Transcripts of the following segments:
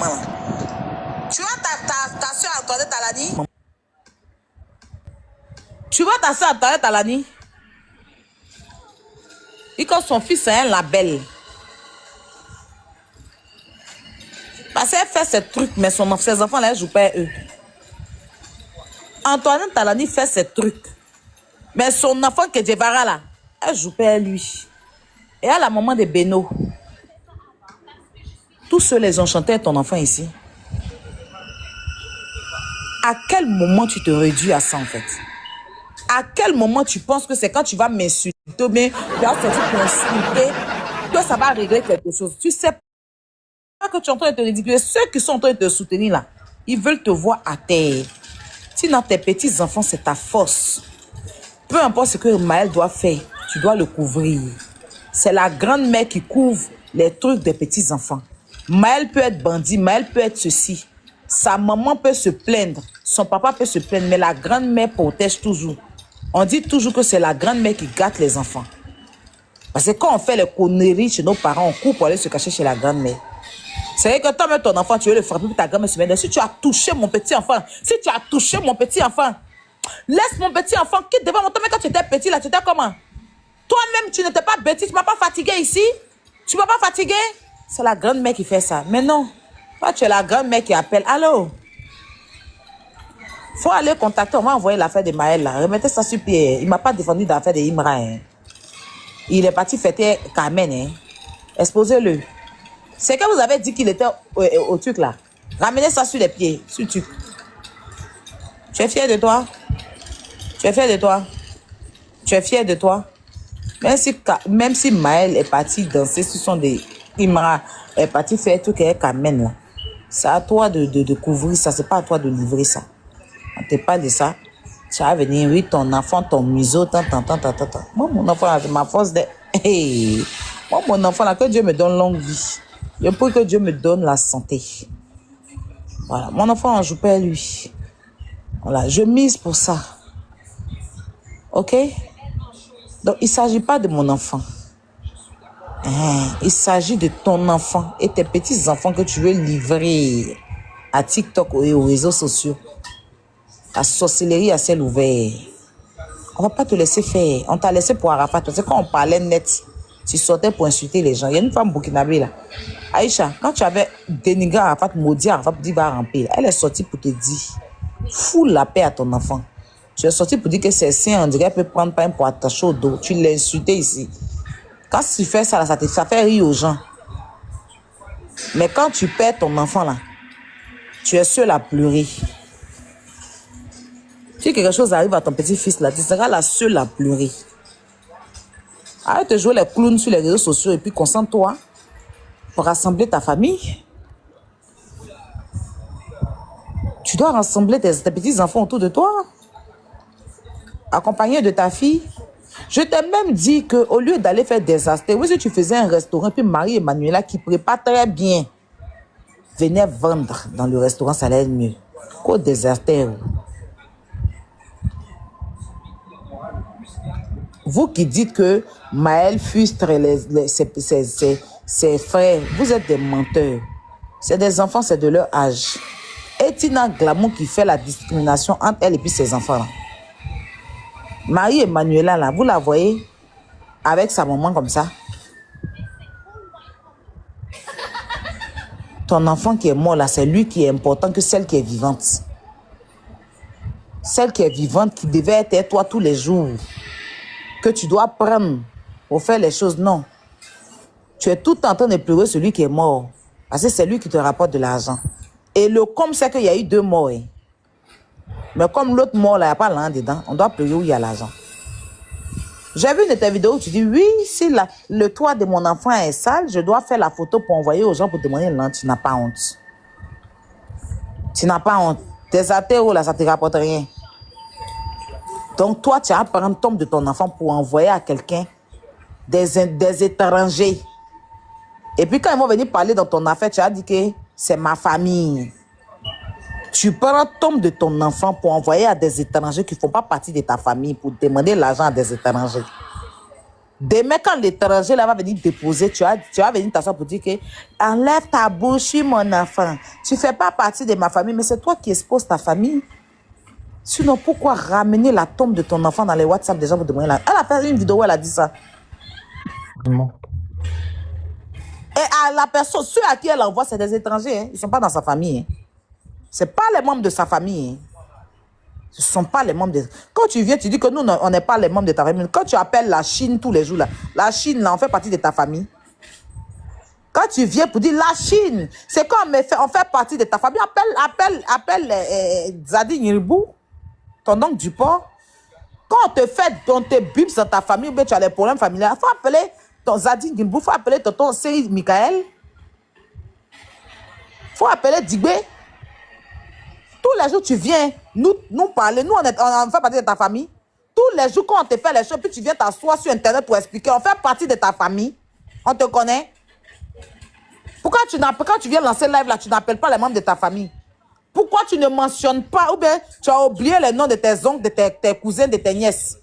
maman là. Tu vois ta soeur Antoinette Talani? Tu vois ta soeur Antoinette Talani? Et quand son fils a un label. Parce qu'elle fait ces trucs, mais ses enfants là, elles jouent pas eux. Antoinette Talani fait ces trucs. Mais son enfant que Djebara là, elle joue pas lui. Et à la maman de Beno. Tous ceux les ont chanté ton enfant ici. À quel moment tu te réduis à ça en fait? À quel moment tu penses que c'est quand tu vas m'insulter, mais tu vas sortir pour insulter, que ça va régler quelque chose? Tu sais pas que tu es en train de te ridiculiser. Ceux qui sont en train de te soutenir là, ils veulent te voir à terre. Sinon tes petits enfants, c'est ta force. Peu importe ce que Maël doit faire, tu dois le couvrir. C'est la grande-mère qui couvre les trucs des petits enfants. Maël peut être bandit, Maël peut être ceci. Sa maman peut se plaindre, son papa peut se plaindre, mais la grande-mère protège toujours. On dit toujours que c'est la grande-mère qui gâte les enfants. Parce que quand on fait les conneries chez nos parents, on court pour aller se cacher chez la grande-mère. C'est vrai que toi-même, ton enfant, tu veux le frapper pour ta grand-mère se mettre. Si tu as touché mon petit enfant, si tu as touché mon petit enfant, laisse mon petit enfant, quitte devant moi. Toi, quand tu étais petit, là, tu étais comment? Toi-même, tu n'étais pas bêtise, tu ne m'as pas fatigué ici. Tu ne m'as pas fatigué. C'est la grande-mère qui fait ça. Mais non, toi, tu es la grande-mère qui appelle. Allô? Faut aller contacter, on va envoyer l'affaire de Maël, là. Remettez ça sur pied. Il ne m'a pas défendu dans l'affaire de Imra. Hein. Il est parti fêter Carmen. Hein. Exposez-le. C'est que vous avez dit qu'il était au truc là. Ramenez ça sur les pieds, sur le truc. Tu es fier de toi? Tu es fier de toi? Tu es fier de toi? Même si Maël est parti danser sur son des Imra, est parti faire tout qu'elle Carmen là. C'est à toi de couvrir ça, c'est pas à toi de livrer ça. On te parle de ça. Tu vas venir, oui, ton enfant, ton museau, tant. Moi, mon enfant là, c'est ma force de... Hey. Moi, mon enfant là, que Dieu me donne longue vie. Je prie que Dieu me donne la santé. Voilà. Mon enfant, je perds lui. Voilà. Je mise pour ça. OK? Donc, il ne s'agit pas de mon enfant. Il s'agit de ton enfant et tes petits-enfants que tu veux livrer à TikTok et aux réseaux sociaux. La sorcellerie à ciel ouvert. On ne va pas te laisser faire. On t'a laissé pour Arafat. Tu sais, quand on parlait net, tu sortais pour insulter les gens. Il y a une femme burkinabé là. Aïcha, quand tu avais dénigré Arafat, maudit Arafat pour dire va ramper, elle est sortie pour te dire, fous la paix à ton enfant. Tu es sorti pour dire que c'est sain, on dirait qu'elle peut prendre pain pour attacher au dos. Tu l'as insulté ici. Quand tu fais ça, là, ça fait rire aux gens. Mais quand tu perds ton enfant là, tu es seul à pleurer. Si quelque chose arrive à ton petit-fils là, tu seras la seule à pleurer. Arrête de jouer les clowns sur les réseaux sociaux et puis concentre-toi pour rassembler ta famille. Tu dois rassembler tes petits-enfants autour de toi. Accompagné de ta fille. Je t'ai même dit qu'au lieu d'aller faire des astés, oui, si tu faisais un restaurant, puis Marie-Emmanuela qui prépare très bien, venait vendre dans le restaurant, ça allait mieux. Qu'au déserteur. Vous qui dites que Maël frustre ses frères, vous êtes des menteurs. C'est des enfants, c'est de leur âge. Et Tina Glamour qui fait la discrimination entre elle et puis ses enfants. Là. Marie-Emmanuela, là, vous la voyez avec sa maman comme ça. Ton enfant qui est mort, là, c'est lui qui est important que celle qui est vivante. Celle qui est vivante, qui devait être toi tous les jours. Que tu dois prendre pour faire les choses, non. Tu es tout en train de pleurer celui qui est mort. Parce que c'est lui qui te rapporte de l'argent. Et le comme c'est qu'il y a eu 2 morts. Hein. Mais comme l'autre mort, là, il n'y a pas l'un dedans, on doit pleurer où il y a l'argent. J'ai vu une de tes vidéos où tu dis, oui, si le toit de mon enfant est sale, je dois faire la photo pour envoyer aux gens pour demander l'an. Tu n'as pas honte. Tu n'as pas honte. Tes atéros, là, ça ne te rapporte rien. Donc, toi, tu as prendre tombe de ton enfant pour envoyer à quelqu'un des étrangers. Et puis, quand ils vont venir parler dans ton affaire, tu as dit que c'est ma famille. Tu prends tombe de ton enfant pour envoyer à des étrangers qui ne font pas partie de ta famille, pour demander l'argent à des étrangers. Demain, quand l'étranger là va venir déposer, tu vas venir t'asseoir pour dire que enlève ta bouche, je suis mon enfant. Tu ne fais pas partie de ma famille, mais c'est toi qui exposes ta famille. Sinon, pourquoi ramener la tombe de ton enfant dans les WhatsApp des gens pour demander là? Elle a fait une vidéo où elle a dit ça. Comment? Et à la personne, ceux à qui elle envoie, c'est des étrangers. Hein. Ils ne sont pas dans sa famille. Hein. Ce n'est pas les membres de sa famille. Hein. Ce ne sont pas les membres de... Quand tu viens, tu dis que nous, on n'est pas les membres de ta famille. Quand tu appelles la Chine tous les jours, là, la Chine, là, on fait partie de ta famille. Quand tu viens pour dire la Chine, c'est quand on fait partie de ta famille. Appelle Zadi Niribou, ton oncle du port. Quand on te bip dans ta famille, ou bien tu as des problèmes familiaux, il faut appeler ton Zadi Niribou, il faut appeler ton Série Michael. Il faut appeler Digbé. Tous les jours, tu viens nous parler. Nous, on fait partie de ta famille. Tous les jours, quand on te fait les choses, puis tu viens t'asseoir sur Internet pour expliquer, on fait partie de ta famille. On te connaît. Pourquoi quand tu viens lancer live là, tu n'appelles pas les membres de ta famille? Pourquoi tu ne mentionnes pas, ou bien tu as oublié les noms de tes oncles, de tes cousins, de tes nièces?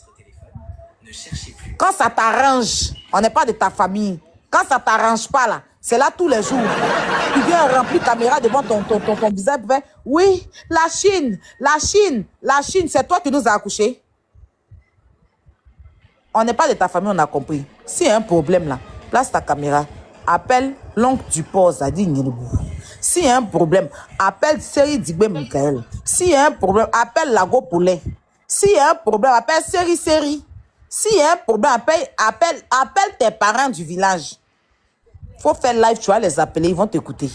Quand ça t'arrange, on n'est pas de ta famille. Quand ça t'arrange pas là, c'est là tous les jours. Tu viens remplir caméra devant ton visage. Oui, la Chine, c'est toi qui nous as accouchés. On n'est pas de ta famille, on a compris. S'il y a un problème là, place ta caméra. Appelle l'oncle du port, Zadi Niribou. S'il y a un problème, appelle Série Digbé Michael. S'il y a un problème, appelle Lago Poulet. S'il y a un problème, appelle Série. S'il y a un problème, appelle tes parents du village. Il faut faire live, tu vas les appeler, ils vont t'écouter.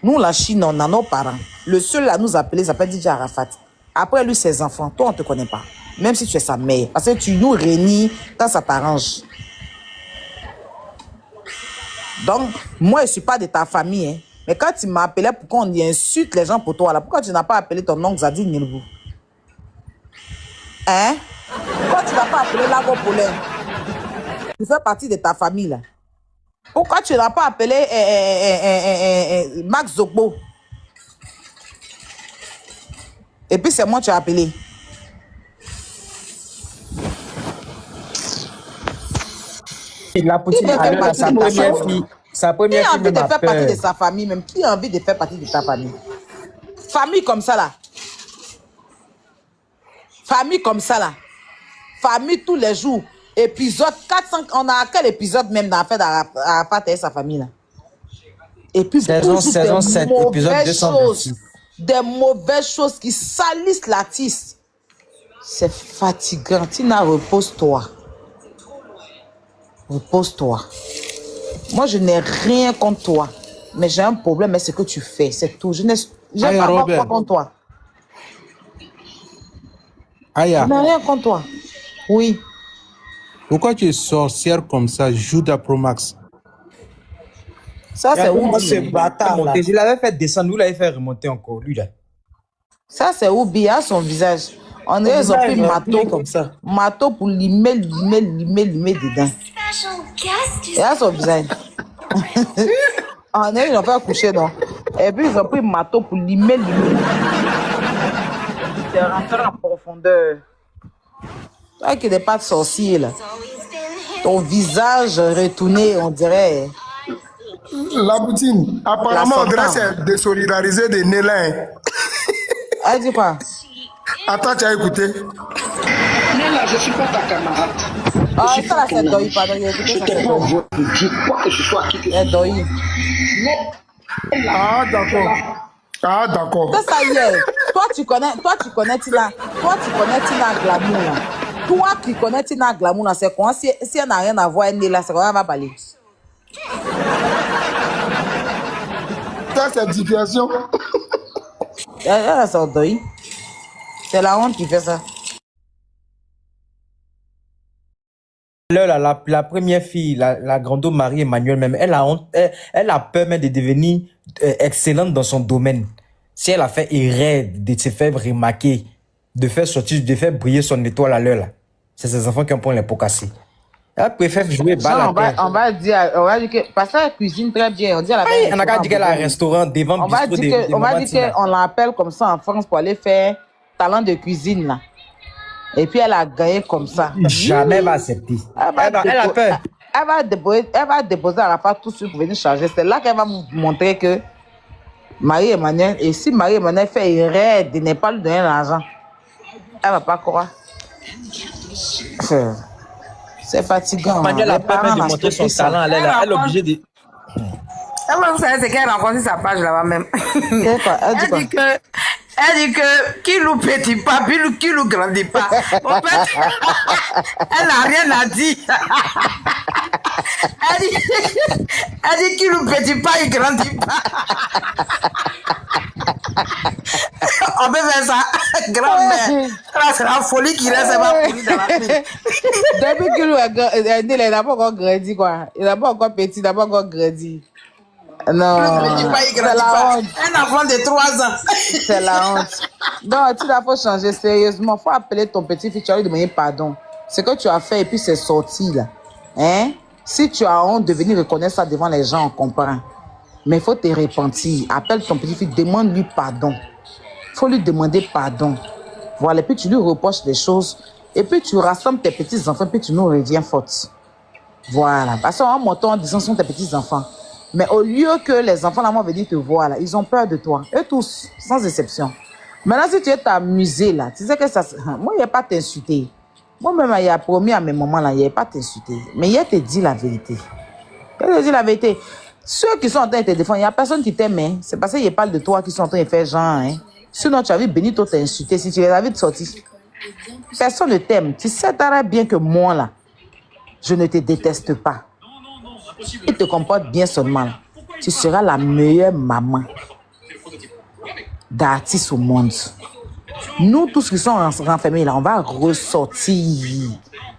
Nous, la Chine, on a nos parents. Le seul à nous appeler s'appelle DJ Arafat. Après lui, ses enfants. Toi, on ne te connaît pas. Même si tu es sa mère. Parce que tu nous réunis quand ça t'arrange. Donc, moi, je ne suis pas de ta famille. Hein. Mais quand tu m'appelais pour qu'on insulte les gens pour toi, là, pourquoi tu n'as pas appelé ton oncle Zadi Niribou? Hein? Pourquoi tu n'as pas appelé Lago Poulet? Tu fais partie de ta famille, là. Pourquoi tu n'as pas appelé Max Zogbo? Et puis c'est moi que tu as appelé. La poutine, sa première qui a fille envie de m'a faire peur. partie de sa famille même? Qui a envie de faire partie de ta famille? Famille comme ça là. Famille comme ça là. Famille tous les jours. Épisode 400. On a quel épisode même dans l'affaire d'Arafat et sa famille là? Et puis saison 7, épisode 226. Des mauvaises choses qui salissent l'artiste. C'est fatigant. Tina, repose-toi. Repose-toi. Moi, je n'ai rien contre toi. Mais j'ai un problème, mais c'est ce que tu fais. C'est tout. Je n'ai pas quoi contre toi. Aya. Je n'ai rien contre toi. Oui. Pourquoi tu es sorcière comme ça, Judas Promax? Ça, c'est Oubi. Ce bâtard là. Je l'avais fait descendre, vous l'avez fait remonter encore, lui là. Ça, c'est Oubi, à son visage. On dirait qu'ils ont pris marteau comme ça. Marteau pour limer dedans. Et à son visage. On dirait qu'ils ont fait coucher, non? Et puis, ils ont pris marteau pour limer. Ils sont rentrés en profondeur. Toi qui n'es pas de sorcier, là. Ton visage retourné, on dirait... La poutine, apparemment, on dirait c'est désolidarisé de Nélin. Elle dit quoi? Attends, tu as écouté? Néla, je ne suis pas ta camarade. Ah, ça là, c'est Doi, pardon. Je te vois dire quoi que ce soit qui te c'est Doi. Ah, d'accord. Ah, d'accord. C'est ça, hier. Toi, tu connais Tina. Toi, tu connais Tina Glamour, là. Toi qui connais Tina Glamour, là, c'est quoi? Si elle n'a rien à voir, elle est là, c'est quoi? Elle va parler. Ça, c'est situation. Elle sort Doi. C'est la honte qui fait ça. La première fille, la grande Marie-Emmanuelle même, elle a honte, elle a peur même de devenir excellente dans son domaine. Si elle a fait erreur de se faire remarquer, de faire sortir, de faire briller son étoile à l'heure là, c'est ses enfants qui ont pris les pots cassés. Elle préfère jouer balle à terre. On va dire que parce qu'elle cuisine très bien. On dit on a qu'à dire qu'elle a un restaurant devant on va dire qu'on l'appelle comme ça en France pour aller faire talent de cuisine là. Et puis elle a gagné comme ça. Jamais elle va accepter. Elle a peur. Elle va déposer Arafat tout de suite pour venir changer. C'est là qu'elle va vous montrer que Marie-Emmanuel, et si Marie-Emmanuel fait erreur de ne pas lui donner l'argent, elle va pas croire. C'est fatigant. Emmanuel a peur de montrer son talent. Elle est obligée de... Vous savez, c'est qu'elle a rencontré sa page là-bas même. Elle dit que qui loue petit pas, qui loue grandit pas. En fait, elle n'a rien à dire. Elle dit qui loue petit pas, il grandit pas. On peut faire ça, grand-mère. Là, c'est la folie qui reste, elle va pourrir dans la vie. Depuis qu'il n'a pas encore grandi, quoi. Il n'a pas encore petit, il n'a pas encore grandi. Non, c'est la honte. Un enfant de 3 ans. C'est la honte. Non, tu dois changer sérieusement. Il faut appeler ton petit-fils, tu vas lui demander pardon. Ce que tu as fait et puis c'est sorti là. Hein? Si tu as honte de venir reconnaître ça devant les gens, on comprend. Mais il faut te repentir. Appelle ton petit-fils, demande-lui pardon. Il faut lui demander pardon. Voilà, et puis tu lui reproches des choses. Et puis tu rassembles tes petits-enfants, puis tu nous reviens forte. Voilà. Parce qu'en montant en disant ce sont tes petits-enfants. Mais au lieu que les enfants là vont venir te voir, là, ils ont peur de toi. Eux tous, sans exception. Maintenant, si tu es t'amuser là, tu sais que ça... Moi, il n'y a pas t'insulter. Moi-même, il a promis à mes moments là, il n'y a pas t'insulter. Mais il te dit la vérité. Il te dit la vérité. Ceux qui sont en train de te défendre, il n'y a personne qui t'aime. Hein. C'est parce qu'il parle de toi qui sont en train de faire genre. Hein. Sinon, tu as vu Benito t'insulter si tu les avais sortis. Personne ne t'aime. Tu sais très bien que moi là, je ne te déteste pas. Il te comporte bien seulement. Tu seras la meilleure maman d'artistes au monde. Nous, tous qui sommes renfermés là, on va ressortir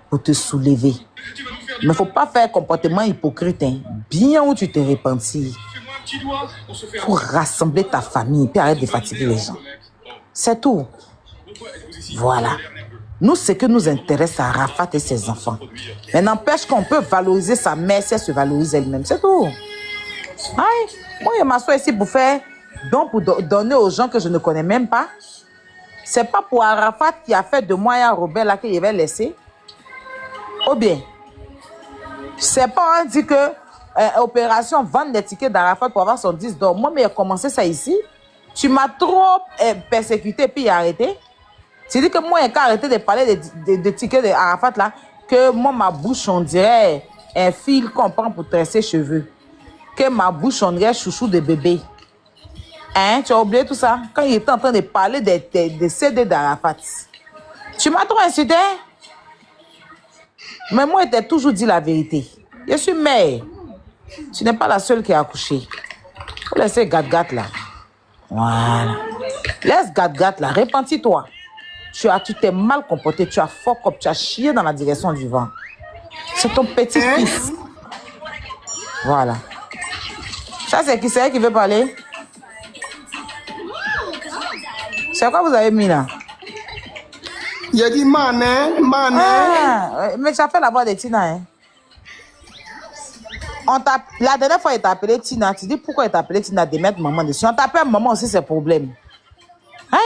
pour te soulever. Mais il ne faut pas faire comportement hypocrite. Hein. Bien où tu te repentis. Il faut rassembler ta famille et arrête de fatiguer les gens. C'est tout. Voilà. Nous, ce que nous intéresse, c'est Arafat et ses enfants. Mais n'empêche qu'on peut valoriser sa mère si elle se valorise elle-même. C'est tout. Aïe. Moi, je m'assois ici pour faire don pour donner aux gens que je ne connais même pas. C'est pas pour Arafat qui a fait de moi un Robert là qu'il va laisser. Ou bien, c'est pas on dit que opération vendre des tickets d'Arafat pour avoir son 10 d'or. Moi, mais il a commencé ça ici. Tu m'as trop persécuté puis arrêté. Tu dis que moi, j'ai arrêté de parler de tickets d'Arafat là, que moi, ma bouche, on dirait un fil qu'on prend pour tresser cheveux. Que ma bouche, on dirait chouchou de bébé. Hein, tu as oublié tout ça? Quand il était en train de parler des CD d'Arafat. Tu m'as trop insulté? Mais moi, je t'ai toujours dit la vérité. Je suis mère. Tu n'es pas la seule qui a accouché. Faut laisser Gat-Gat là. Voilà. Laisse Gat-Gat là. Repentis-toi. Tu t'es mal comporté. Tu as fort comme tu as chié dans la direction du vent. C'est ton petit-fils. Voilà. Ça, c'est qui? C'est elle qui veut parler? C'est quoi vous avez mis là? Il a dit mané. Ah, mais tu as fait la voix de Tina. Hein? La dernière fois, il t'a appelé Tina. Tu dis pourquoi il t'a appelé Tina de mettre maman dessus. On t'appelle maman aussi, c'est problème. Hein?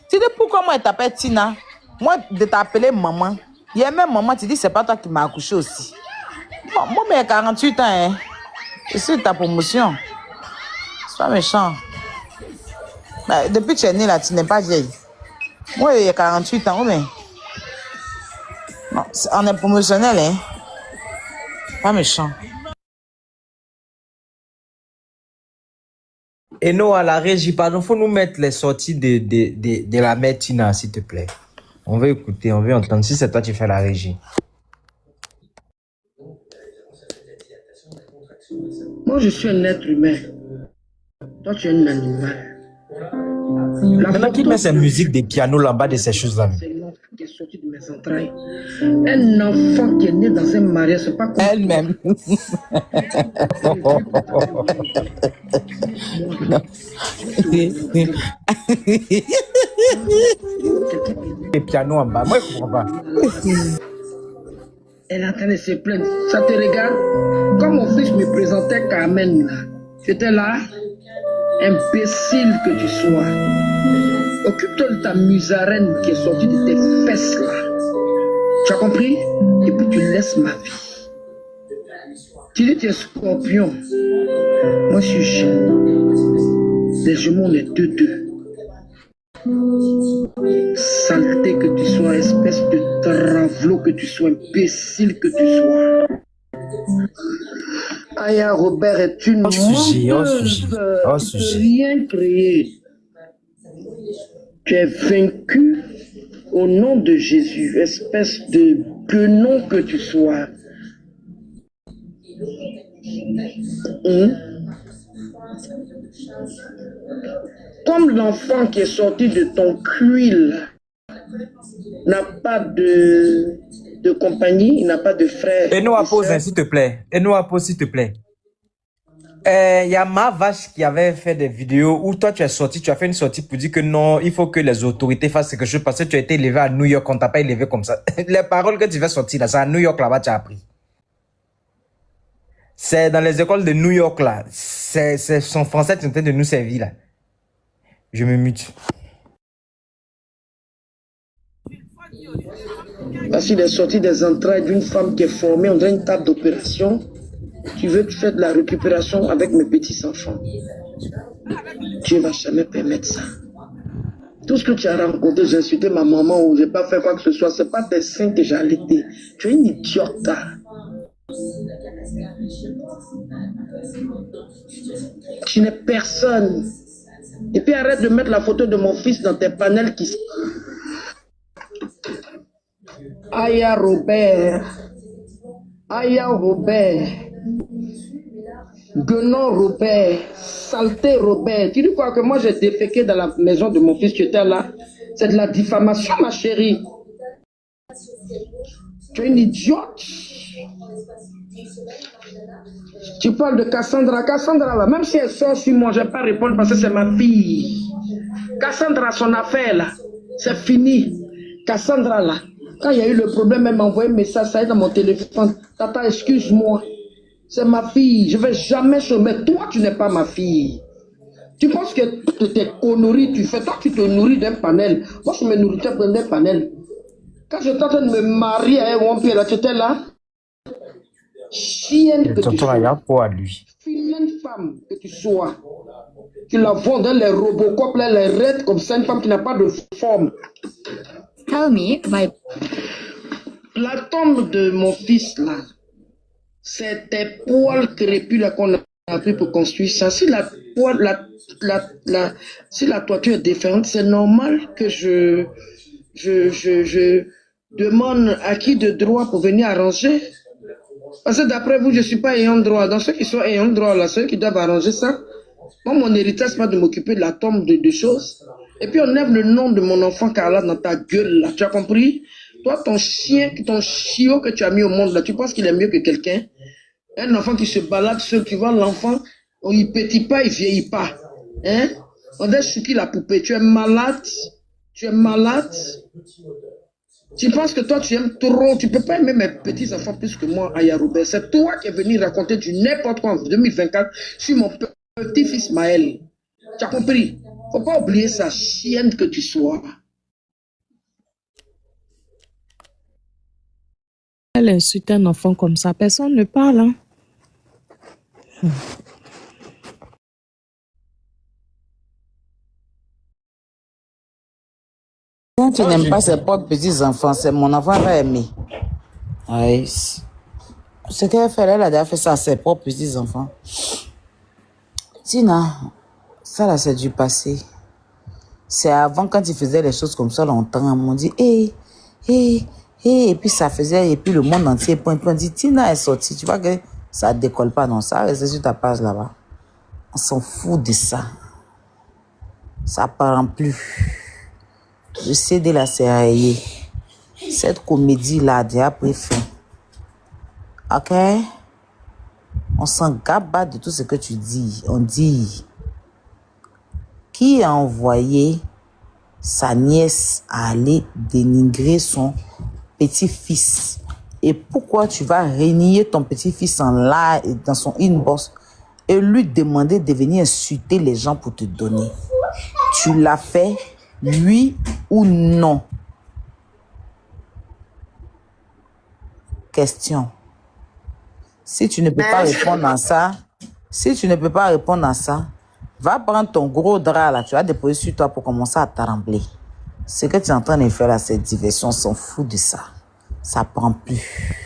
Tu dis pourquoi moi, il t'appelle Tina. Moi, de t'appeler maman. Il y a même maman, tu dis c'est pas toi qui m'as accouché aussi. Bon, moi, mais il y a 48 ans. Hein? C'est ta promotion. C'est pas méchant. Bah, depuis que tu es née là, tu n'es pas vieille. Moi, il y a 48 ans, mais... Non, on est promotionnel, hein. Pas méchant. Et nous, à la régie, pardon, faut nous mettre les sorties de la mère Tina, s'il te plaît. On veut écouter, on veut entendre. Si c'est toi qui fais la régie. Moi, je suis un être humain. Toi, tu es un animal. Maintenant, qui met cette musique de piano là-bas de ces choses-là? C'est l'enfant qui est sorti de mes entrailles. Un enfant qui est né dans un mariage, c'est pas comme Elle-même. Les pianos en bas, moi je comprends pas. Elle est en train de se plaindre. Ça te regarde? Quand mon fils me présentait Carmen, là, j'étais là, imbécile que tu sois. Occupe-toi de ta musarène qui est sortie de tes fesses là. Tu as compris? Et puis tu laisses ma vie. Tu dis tu es scorpion. Moi je suis gémeaux. Les jumeaux, on est deux. Saleté que tu sois, espèce de travelot que tu sois, imbécile que tu sois. Aya Robert est une menteuse. Rien créé. Tu es vaincu au nom de Jésus, espèce de guenon que tu sois. Comme l'enfant qui est sorti de ton cuil n'a pas de compagnie, il n'a pas de frère. Et nous pose, s'il te plaît. Et nous pose, s'il te plaît. Il y a ma vache qui avait fait des vidéos où toi tu es sorti, tu as fait une sortie pour dire que non, il faut que les autorités fassent quelque chose parce que tu as été élevé à New York, on t'a pas élevé comme ça. Les paroles que tu vas sortir là, c'est à New York là-bas tu as appris. C'est dans les écoles de New York là. C'est son français qui est en train de nous servir là. Je me mute. Parce qu'il est sorti des entrailles d'une femme qui est formée, on dirait une table d'opération. Tu veux faire de la récupération avec mes petits-enfants. Dieu ne va jamais permettre ça. Tout ce que tu as rencontré, j'ai insulté ma maman ou j'ai pas fait quoi que ce soit, c'est pas tes seins que j'ai allaité. Tu es une idiote. Tu n'es personne. Et puis arrête de mettre la photo de mon fils dans tes panels qui... Aya Robert. Aya Robert. Guenon Robert. Saleté Robert. Tu dis quoi que moi j'ai déféqué dans la maison de mon fils, tu étais là? C'est de la diffamation, ma chérie. Tu es une idiote. Tu parles de Cassandra. Cassandra là, même si elle sort sur moi, je ne vais pas répondre parce que c'est ma fille. Cassandra, son affaire là, c'est fini. Cassandra là, quand il y a eu le problème, elle m'a envoyé un message, ça est dans mon téléphone. Tata, excuse-moi. C'est ma fille. Je ne vais jamais se mettre. Toi, tu n'es pas ma fille. Tu penses que tes conneries, tu fais. Toi, tu te nourris d'un panel. Moi, je me nourris d'un panel. Quand j'étais en train de me marier à un wampir, là, tu étais là. Chienne que tu sois. Vilaine femme que tu sois. Tu la vends dans les Robocop, là, les raids comme ça, une femme qui n'a pas de forme. Tell me, La tombe de mon fils, là, c'est tes poils crépus là qu'on a pris pour construire ça. Si la toiture est différente, c'est normal que je demande à qui de droit pour venir arranger. Parce que d'après vous, je ne suis pas ayant droit. Dans ceux qui sont ayant droit, là, ceux qui doivent arranger ça, moi, mon héritage, c'est pas de m'occuper de la tombe de choses. Et puis, on lève le nom de mon enfant Carla dans ta gueule, là. Tu as compris? Toi, ton chien, ton chiot que tu as mis au monde, là, tu penses qu'il est mieux que quelqu'un? Un enfant qui se balade seul, tu vois l'enfant, il pétit pas, il vieillit pas. Hein? On dirait Chouki la poupée. Tu es malade. Tu es malade. Tu penses que toi, tu aimes trop. Tu peux pas aimer mes petits-enfants plus que moi, Aya Robert. C'est toi qui es venu raconter du n'importe quoi en 2024 sur mon petit-fils Maël. Tu as compris? Faut pas oublier sa chienne que tu sois. Elle insulte un enfant comme ça. Personne ne parle. Hein? Quand tu n'aimes pas ses propres petits-enfants, c'est mon enfant va aimer. Oui. Ce qu'elle fait, elle a déjà fait ça à ses propres petits-enfants. Tina, ça là, c'est du passé. C'est avant, quand il faisait les choses comme ça longtemps, on m'a dit, et puis ça faisait, et puis le monde entier, point, dit, Tina est sortie, tu vois que ça décolle pas, non, ça reste sur ta page là-bas. On s'en fout de ça. Ça parle plus. Je sais de la série. Cette comédie-là a déjà pris fin. Ok? On s'en gabat de tout ce que tu dis. On dit, qui a envoyé sa nièce à aller dénigrer son petit-fils? Et pourquoi tu vas renier ton petit-fils en live, dans son inbox, et lui demander de venir insulter les gens pour te donner? Tu l'as fait, oui ou non? question. Si tu ne peux pas répondre à ça, va prendre ton gros drap là, tu vas déposer sur toi pour commencer à trembler. Ce que tu es en train de faire là, c'est diversion, on s'en fout de ça. Ça prend plus.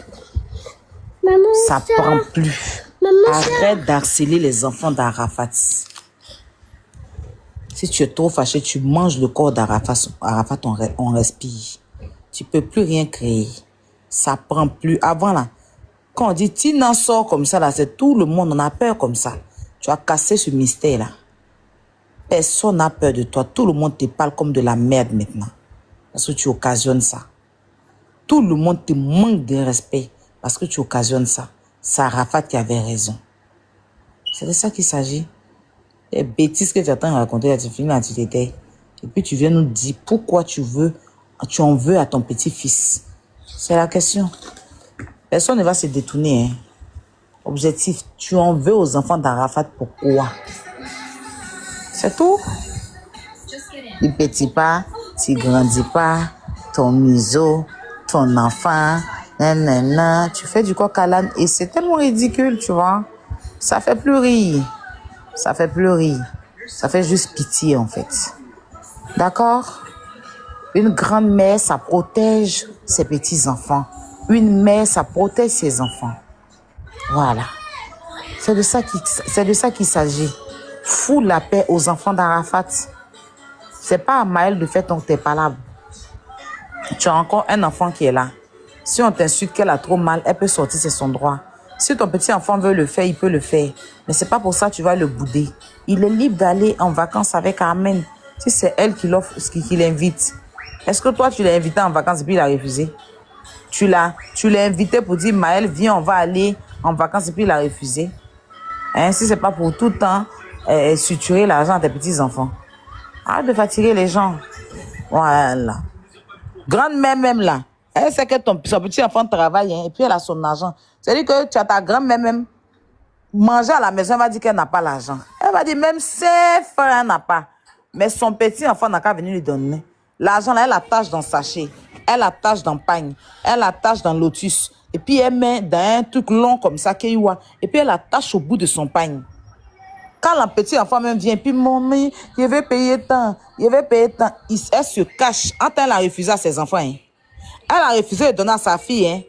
Ça prend plus. Arrête d'harceler les enfants d'Arafat. Si tu es trop fâché, tu manges le corps d'Arafat. Arafat, on respire. Tu peux plus rien créer. Ça prend plus. Avant là, quand on dit tu n'en sors comme ça là, c'est tout le monde, on a peur comme ça. Tu as cassé ce mystère là. Personne n'a peur de toi. Tout le monde te parle comme de la merde maintenant. Parce que tu occasionnes ça. Tout le monde te manque de respect parce que tu occasionnes ça. C'est Arafat qui avait raison. C'est de ça qu'il s'agit. Les bêtises que tu es en train de raconter, tu finis là, tu t'étais. Et puis tu viens nous dire pourquoi tu en veux à ton petit-fils. C'est la question. Personne ne va se détourner. Hein. Objectif, tu en veux aux enfants d'Arafat, pourquoi? C'est tout. Il petit pas, tu grandis pas, ton museau, ton enfant, nanana, tu fais du coq à l'âne et c'est tellement ridicule, tu vois. Ça fait plus rire. Ça fait plus rire. Ça fait juste pitié, en fait. D'accord? Une grand-mère, ça protège ses petits-enfants. Une mère, ça protège ses enfants. Voilà. C'est de ça qu'il s'agit. Fous la paix aux enfants d'Arafat. C'est pas à Maël de faire tes palabres. Tu as encore un enfant qui est là. Si on t'insulte qu'elle a trop mal, elle peut sortir, c'est son droit. Si ton petit enfant veut le faire, il peut le faire. Mais c'est pas pour ça que tu vas le bouder. Il est libre d'aller en vacances avec Armen. Si c'est elle qui l'invite. Est-ce que toi, tu l'as invité en vacances et puis il a refusé? Tu l'as invité pour dire, Maël, viens, on va aller en vacances et puis il a refusé. Hein, si c'est pas pour tout le temps suturer l'argent à tes petits-enfants. Arrête de fatiguer les gens. Voilà. Grande-mère même là, elle sait que son petit-enfant travaille hein, et puis elle a son argent. C'est-à-dire que tu as ta grand-mère même manger à la maison, elle va dire qu'elle n'a pas l'argent. Elle va dire même ses frères n'a pas. Mais son petit-enfant n'a qu'à venir lui donner. L'argent là, elle attache dans le sachet. Elle attache dans le pagne. Elle attache dans le lotus. Et puis elle met dans un truc long comme ça, et puis elle attache au bout de son pagne. Quand le petit enfant même vient, puis maman, je vais payer tant, elle se cache. Quand elle a refusé à ses enfants, hein. Elle a refusé de donner à sa fille. Hein.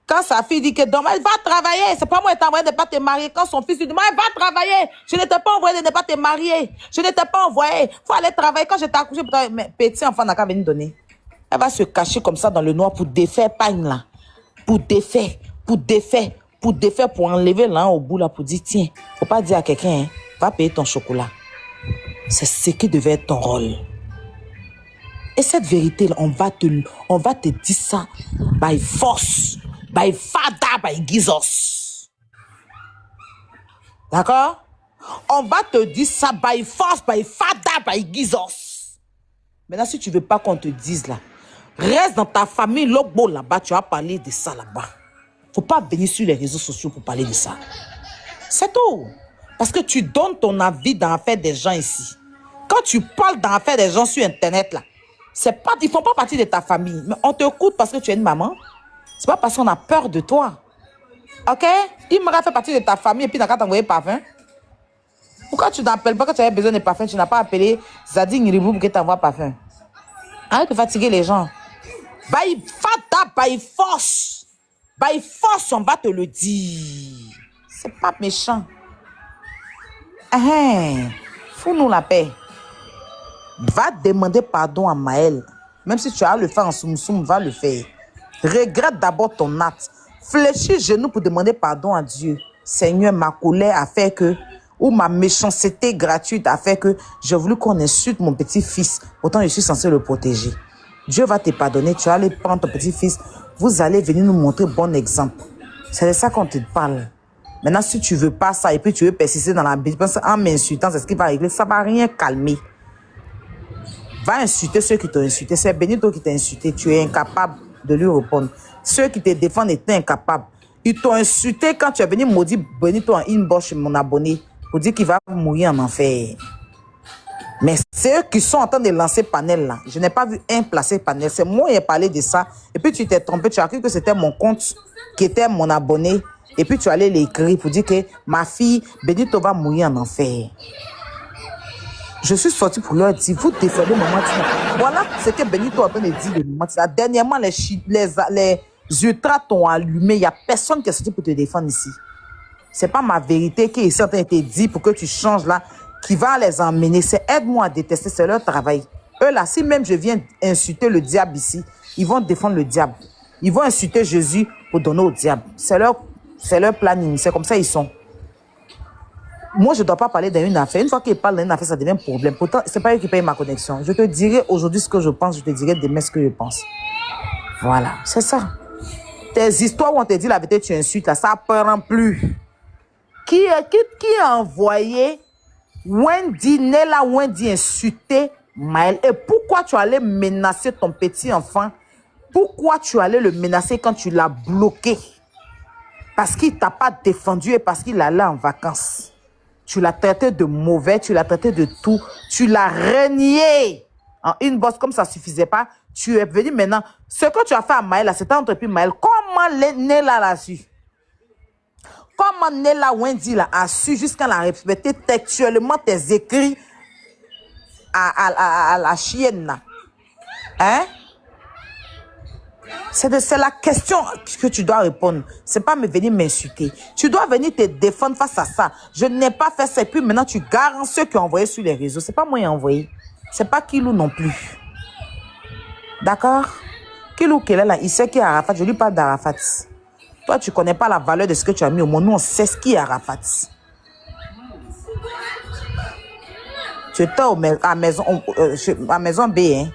Quand sa fille dit que demain, elle va travailler, c'est pas moi qui t'ai envoyé de ne pas te marier. Quand son fils lui dit, moi, elle va travailler, je ne t'ai pas envoyé de ne pas te marier. Je ne t'ai pas envoyé. Il faut aller travailler. Quand je t'ai accouché, mais petit enfant n'a qu'à venir donner. Elle va se cacher comme ça dans le noir pour défaire pagne là. Pour défaire, pour enlever là au bout là, pour dire, tiens, faut pas dire à quelqu'un, hein, va payer ton chocolat. C'est ce qui devait être ton rôle. Et cette vérité-là, on va te dire ça by force, by father, by Jesus. D'accord? On va te dire ça by force, by father, by Jesus. Maintenant, si tu veux pas qu'on te dise là, reste dans ta famille, l'ogbo là-bas, tu vas parler de ça là-bas. Faut pas venir sur les réseaux sociaux pour parler de ça. C'est tout. Parce que tu donnes ton avis dans l'affaire des gens ici. Quand tu parles dans l'affaire des gens sur Internet là, ils font pas partie de ta famille. Mais on te écoute parce que tu es une maman. C'est pas parce qu'on a peur de toi. Ok? Il m'aurait fait partie de ta famille et puis t'as t'envoyer parfum. Pourquoi tu n'appelles pas quand tu avais besoin de parfum? Tu n'as pas appelé Zadine Ribou pour que t'envoie parfum. Arrête de fatiguer les gens. By fata, by force. By force, on va te le dire. C'est pas méchant. Fous-nous la paix. Va demander pardon à Maël. Même si tu as le faire en soum-soum, va le faire. Regrette d'abord ton acte. Fléchis genou pour demander pardon à Dieu. Seigneur, ma colère a fait que, ou ma méchanceté gratuite a fait que j'ai voulu qu'on insulte mon petit-fils. Pourtant, je suis censé le protéger. Dieu va te pardonner. Tu vas aller prendre ton petit-fils. Vous allez venir nous montrer bon exemple. C'est de ça qu'on te parle. Maintenant, si tu veux pas ça et puis tu veux persister dans la bêtise en m'insultant, c'est ce qui va régler. Ça va rien calmer. Va insulter ceux qui t'ont insulté. C'est Benito qui t'a insulté. Tu es incapable de lui répondre. Ceux qui te défendent étaient incapables. Ils t'ont insulté quand tu es venu maudire Benito en inbox, mon abonné, pour dire qu'il va mourir en enfer. Mais C'est eux qui sont en train de lancer panel là. Je n'ai pas vu un placer panel. C'est moi qui ai parlé de ça. Et puis tu t'es trompé. Tu as cru que c'était mon compte qui était mon abonné. Et puis tu allais l'écrire pour dire que ma fille, Benito va mourir en enfer. Je suis sorti pour leur dire, vous défendez Maman Tina. Voilà ce que Benito est en train de dire de Maman Tina. Dernièrement, les ultras t'ont allumé. Il n'y a personne qui est sorti pour te défendre ici. Ce n'est pas ma vérité qui est en train de te dire pour que tu changes là, qui va les emmener. C'est aide-moi à détester, c'est leur travail. Eux là, si même je viens insulter le diable ici, ils vont défendre le diable. Ils vont insulter Jésus pour donner au diable. C'est leur planning, c'est comme ça ils sont. Moi, je ne dois pas parler d'une affaire. Une fois qu'ils parlent d'une affaire, ça devient un problème. Pourtant, ce n'est pas eux qui payent ma connexion. Je te dirai aujourd'hui ce que je pense, je te dirai demain ce que je pense. Voilà, c'est ça. Tes histoires où on te dit la vérité, tu insultes, là, ça ne prend plus. Qui a envoyé Nella Wendy insulter Maël? Et pourquoi tu allais menacer ton petit enfant? Pourquoi tu allais le menacer quand tu l'as bloqué? Parce qu'il ne t'a pas défendu et parce qu'il allait en vacances. Tu l'as traité de mauvais, tu l'as traité de tout. Tu l'as renié en une bosse comme ça ne suffisait pas. Tu es venu maintenant. Ce que tu as fait à Maël, c'était entrepris Maël. Comment Nella l'a su? Comment Nella Wendy a su jusqu'à la respecter textuellement tes écrits à la chienne là? Hein? C'est la question que tu dois répondre. C'est pas me venir m'insulter. Tu dois venir te défendre face à ça. Je n'ai pas fait ça. Et puis maintenant, tu garantis ceux qui ont envoyé sur les réseaux. C'est pas moi qui ai envoyé. C'est pas Kilou non plus. D'accord? Kilou qui est là, il sait qui est Arafat. Je lui parle d'Arafat. Toi, tu connais pas la valeur de ce que tu as mis au monde. Nous, on sait ce qui est Arafat. Tu étais à maison B, hein?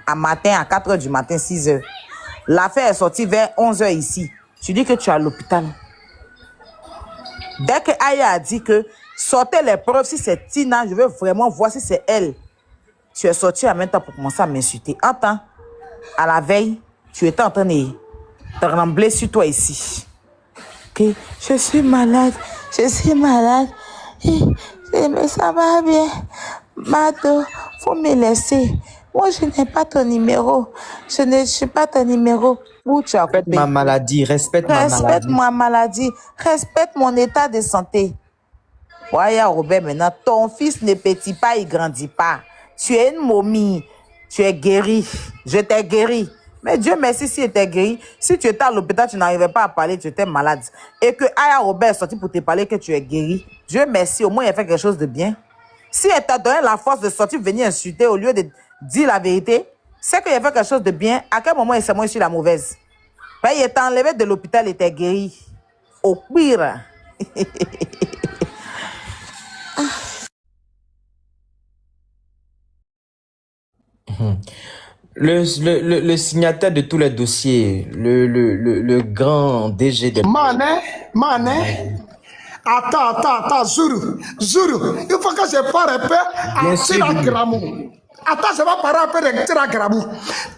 À matin, à 4h du matin, 6h. L'affaire est sortie vers 11h ici. Tu dis que tu es à l'hôpital. Dès que Aya a dit que sortez les preuves, si c'est Tina, je veux vraiment voir si c'est elle. Tu es sorti en même temps pour commencer à m'insulter. Attends, à la veille, tu étais en train de trembler sur toi ici. Okay. Je suis malade. Mais ça va bien. Mado, faut me laisser. Moi, je n'ai pas ton numéro. Je ne suis pas ton numéro. Où tu as Respecte ma maladie. Respecte ma maladie. Respecte mon état de santé. Voyez, Robert, maintenant, ton fils ne petit pas, il grandit pas. Tu es une momie. Tu es guéri. Je t'ai guéri. Mais Dieu merci si tu étais guéri. Si tu étais à l'hôpital, tu n'arrivais pas à parler, tu étais malade. Et que Aya Robert est sorti pour te parler que tu es guéri. Dieu merci, au moins il a fait quelque chose de bien. Si elle t'a donné la force de sortir, venir insulter au lieu de dire la vérité, c'est qu'il a fait quelque chose de bien. À quel moment c'est moi je suis la mauvaise? Ben, il est enlevé de l'hôpital, il était guéri. Au pire. Le signataire de tous les dossiers, le grand DG de... Mané. Attends, Zuru. Il faut que je parle un peu à Tira Gramou. Attends, je vais parler un peu de Tira Gramou.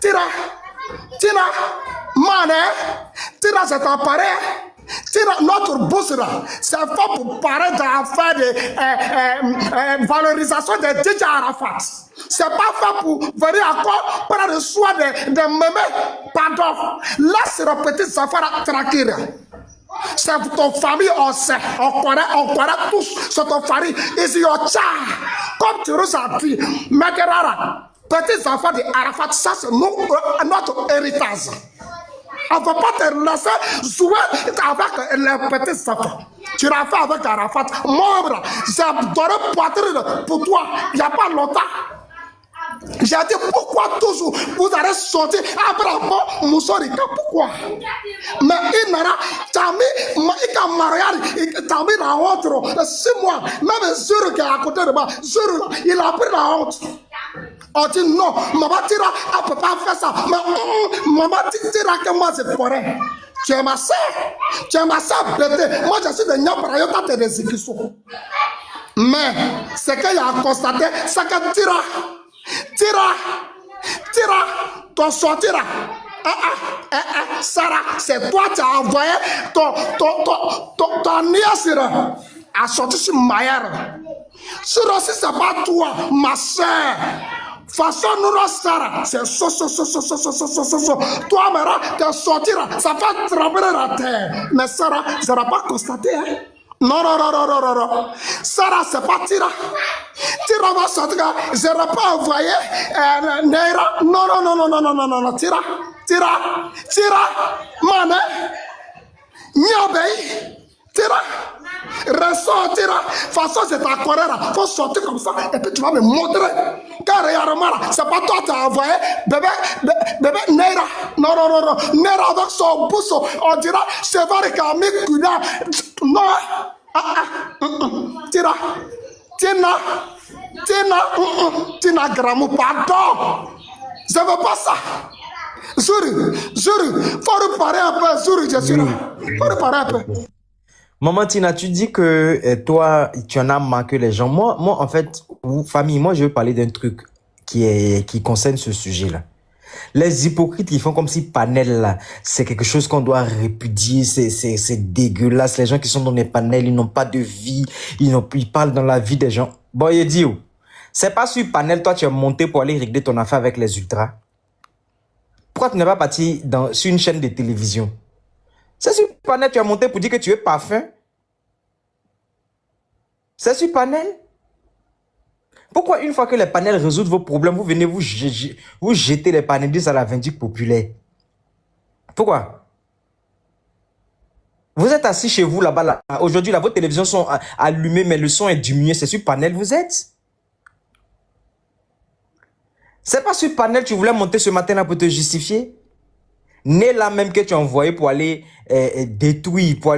Tira, Mané, Tira, c'est ton pareil. Tira, notre boss là, c'est fort pour parler d'affaires de valorisation de DJ Arafat. C'est pas fait pour venir encore prendre soin de mémés. Pardon, laisse le petit affaires tranquille. C'est ton famille, on sait, on connaît tous, c'est ton famille. Ici, comme tu ressentis, Megerara, petits enfants d'Arafat, ça c'est notre héritage. On ne va pas te laisser jouer avec les petits enfants. Tu l'as fait avec Arafat. Moi, j'ai donné poitrine pour toi il n'y a pas longtemps. J'ai dit pourquoi toujours vous allez sortir après Moussorika, pourquoi? Mais il n'a pas marié, il a mis la honte 6 mois. Même Zuru qui est à côté de moi, Zuru, il a pris la honte. On dit non, maman Tira, elle ne peut pas faire ça. Mais maman Tira que moi c'est forêt. Tu es ma soeur bébé. Moi je suis de Nyabrayota de l'exécution. Mais ce qu'il a constaté, c'est que Tira, ton sortira. Sarah, c'est toi qui as envoyé ton nièce à sortir sur Maillard. Sur aussi, c'est pas toi, ma soeur. Façon nous Sarah, c'est so. Toi, Mara, tu sortiras, ça fait trembler la terre. Mais Sarah, je n'aurai pas constaté. Hein? Non. Sarah, c'est pas Tira. Tira va sortir. Je n'aurai pas envoyé Neira. Non. Tira. Mané. Nyabei. Tira. Ressort, Tira. Façon, c'est ta colère. Faut sortir comme ça. Et puis tu vas me montrer. Car regarde, c'est pas toi qui as envoyé bébé Neira. Non. Neira avec son pouce, on dira, c'est vrai qu'il a mis Kuda. Non. Tira. Tina Gramou, pardon. Je veux pas ça. Zuri, faut reparer un peu. Zuri, je suis là. Faut reparer un peu. Maman Tina, tu dis que toi, tu en as marqué les gens. Moi, en fait, famille, moi, je veux parler d'un truc qui concerne ce sujet-là. Les hypocrites, ils font comme si panel, là, c'est quelque chose qu'on doit répudier, c'est dégueulasse. Les gens qui sont dans les panels, ils n'ont pas de vie, ils parlent dans la vie des gens. Bon, il dit, c'est pas sur panel, toi, tu es monté pour aller régler ton affaire avec les ultras. Pourquoi tu n'es pas parti sur une chaîne de télévision? C'est sur panel, tu as monté pour dire que tu es parfum. C'est sur panel. Pourquoi une fois que les panels résolvent vos problèmes, vous venez vous jeter les panélistes à la vindicte populaire? Pourquoi? Vous êtes assis chez vous là-bas. Là. Aujourd'hui, vos télévisions sont allumées, mais le son est diminué. C'est sur panel, vous êtes? C'est pas sur panel tu voulais monter ce matin là pour te justifier? Né là même que tu as envoyé pour aller détruire, pour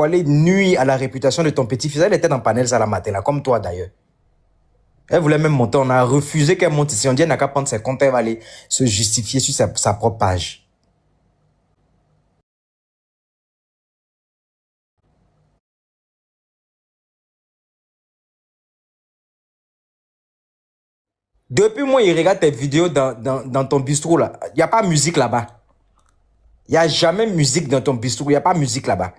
aller nuire à la réputation de ton petit-fils. Elle était dans panel ça la matin là, comme toi d'ailleurs. Elle voulait même monter, on a refusé qu'elle monte ici. On dit elle n'a qu'à prendre ses comptes, elle va aller se justifier sur sa propre page. Depuis moi, il regarde tes vidéos dans ton bistrot là. Il n'y a pas musique là-bas. Il n'y a jamais musique dans ton bistrot. Il n'y a pas musique là-bas.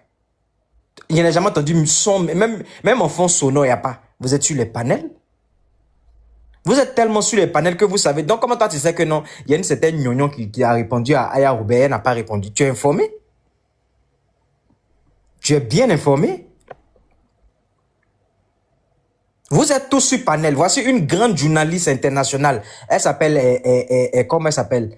Il n'y a jamais entendu son, même en fond sonore, il n'y a pas. Vous êtes sur les panels? Vous êtes tellement sur les panels que vous savez. Donc, comment toi tu sais que non? Il y a une certaine gnognon qui a répondu à Aya Robert, elle n'a pas répondu. Tu es informé? Tu es bien informé? Vous êtes tous sur panel. Voici une grande journaliste internationale. Elle s'appelle, comment elle s'appelle?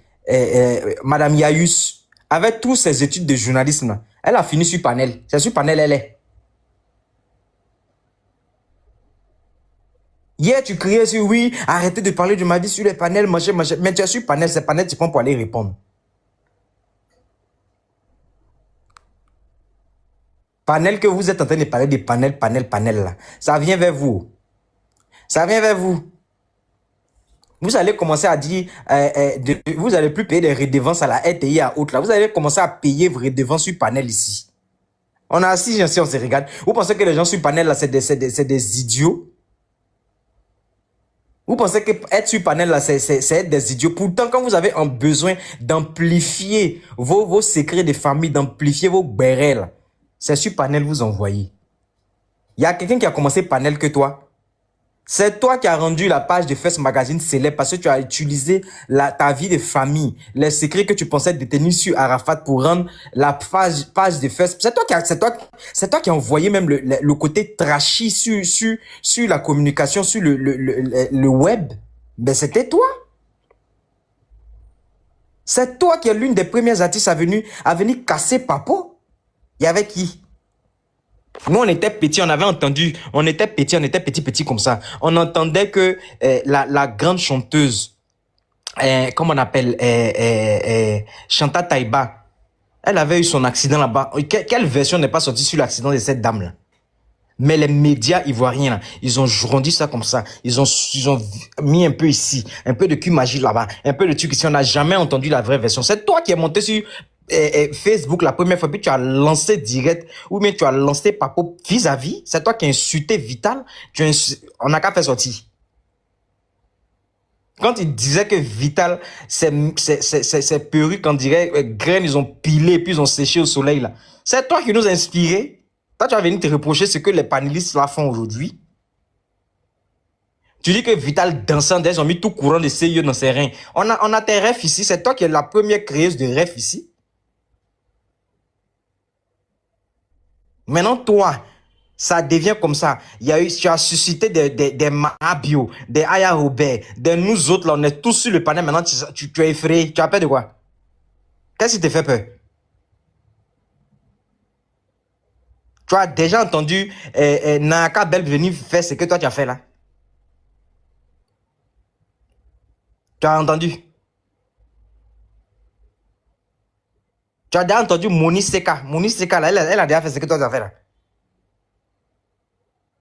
Madame Yayus. Avec tous ses études de journalisme, elle a fini sur panel. C'est sur panel, elle est. Hier, tu criais sur oui, arrêtez de parler de ma vie sur les panels, manger. Mais tu es sur panel, ces panels, tu prends pour aller répondre. Panel que vous êtes en train de parler de panel là. Ça vient vers vous. Ça vient vers vous. Vous allez commencer à dire, vous n'allez plus payer des redevances à la RTI à autres là. Vous allez commencer à payer vos redevances sur panel ici. On a assis, on se regarde. Vous pensez que les gens sur panel là, c'est des idiots? Vous pensez que être sur panel là, c'est être des idiots. Pourtant, quand vous avez un besoin d'amplifier vos secrets de famille, d'amplifier vos bérets là, c'est sur panel vous envoyez. Il y a quelqu'un qui a commencé panel que toi. C'est toi qui as rendu la page de First Magazine célèbre parce que tu as utilisé ta vie de famille, les secrets que tu pensais détenir sur Arafat pour rendre la page de First. C'est toi qui as envoyé même le côté trashy sur la communication, sur le web. Ben, c'était toi. C'est toi qui es l'une des premières artistes à venir casser Papo. Il y avait qui? Nous, on était petits, on avait entendu, on était petits comme ça. On entendait que la grande chanteuse, comment on appelle, Chanta Taïba, elle avait eu son accident là-bas. Quelle version n'est pas sortie sur l'accident de cette dame-là? Mais les médias ivoiriens, là, ils ont rendu ça comme ça. Ils ont mis un peu ici, un peu de cul magie là-bas, un peu de truc ici. On n'a jamais entendu la vraie version. C'est toi qui es monté sur Facebook la première fois, puis tu as lancé direct, ou bien tu as lancé Papo vis-à-vis. C'est toi qui as insulté Vital. On n'a qu'à faire sortir. Quand il disait que Vital, c'est perruque, on dirait, graines, ils ont pilé, puis ils ont séché au soleil, là. C'est toi qui nous a inspiré. Toi, tu vas venir te reprocher ce que les panélistes là font aujourd'hui. Tu dis que Vital dansant, ils ont mis tout courant de CIE dans ses reins. On a tes refs ici. C'est toi qui es la première créeuse de refs ici. Maintenant, toi, ça devient comme ça. Tu as suscité des Mabio, des Aya Robert, des nous autres, là, on est tous sur le panel. Maintenant, tu es effrayé. Tu as peur de quoi? Qu'est-ce qui te fait peur? Tu as déjà entendu Naka Belle venir faire ce que toi tu as fait là? Tu as entendu? Tu as déjà entendu Moni Seka? Moni Seka, là, elle a déjà fait ce que toi tu as fait là.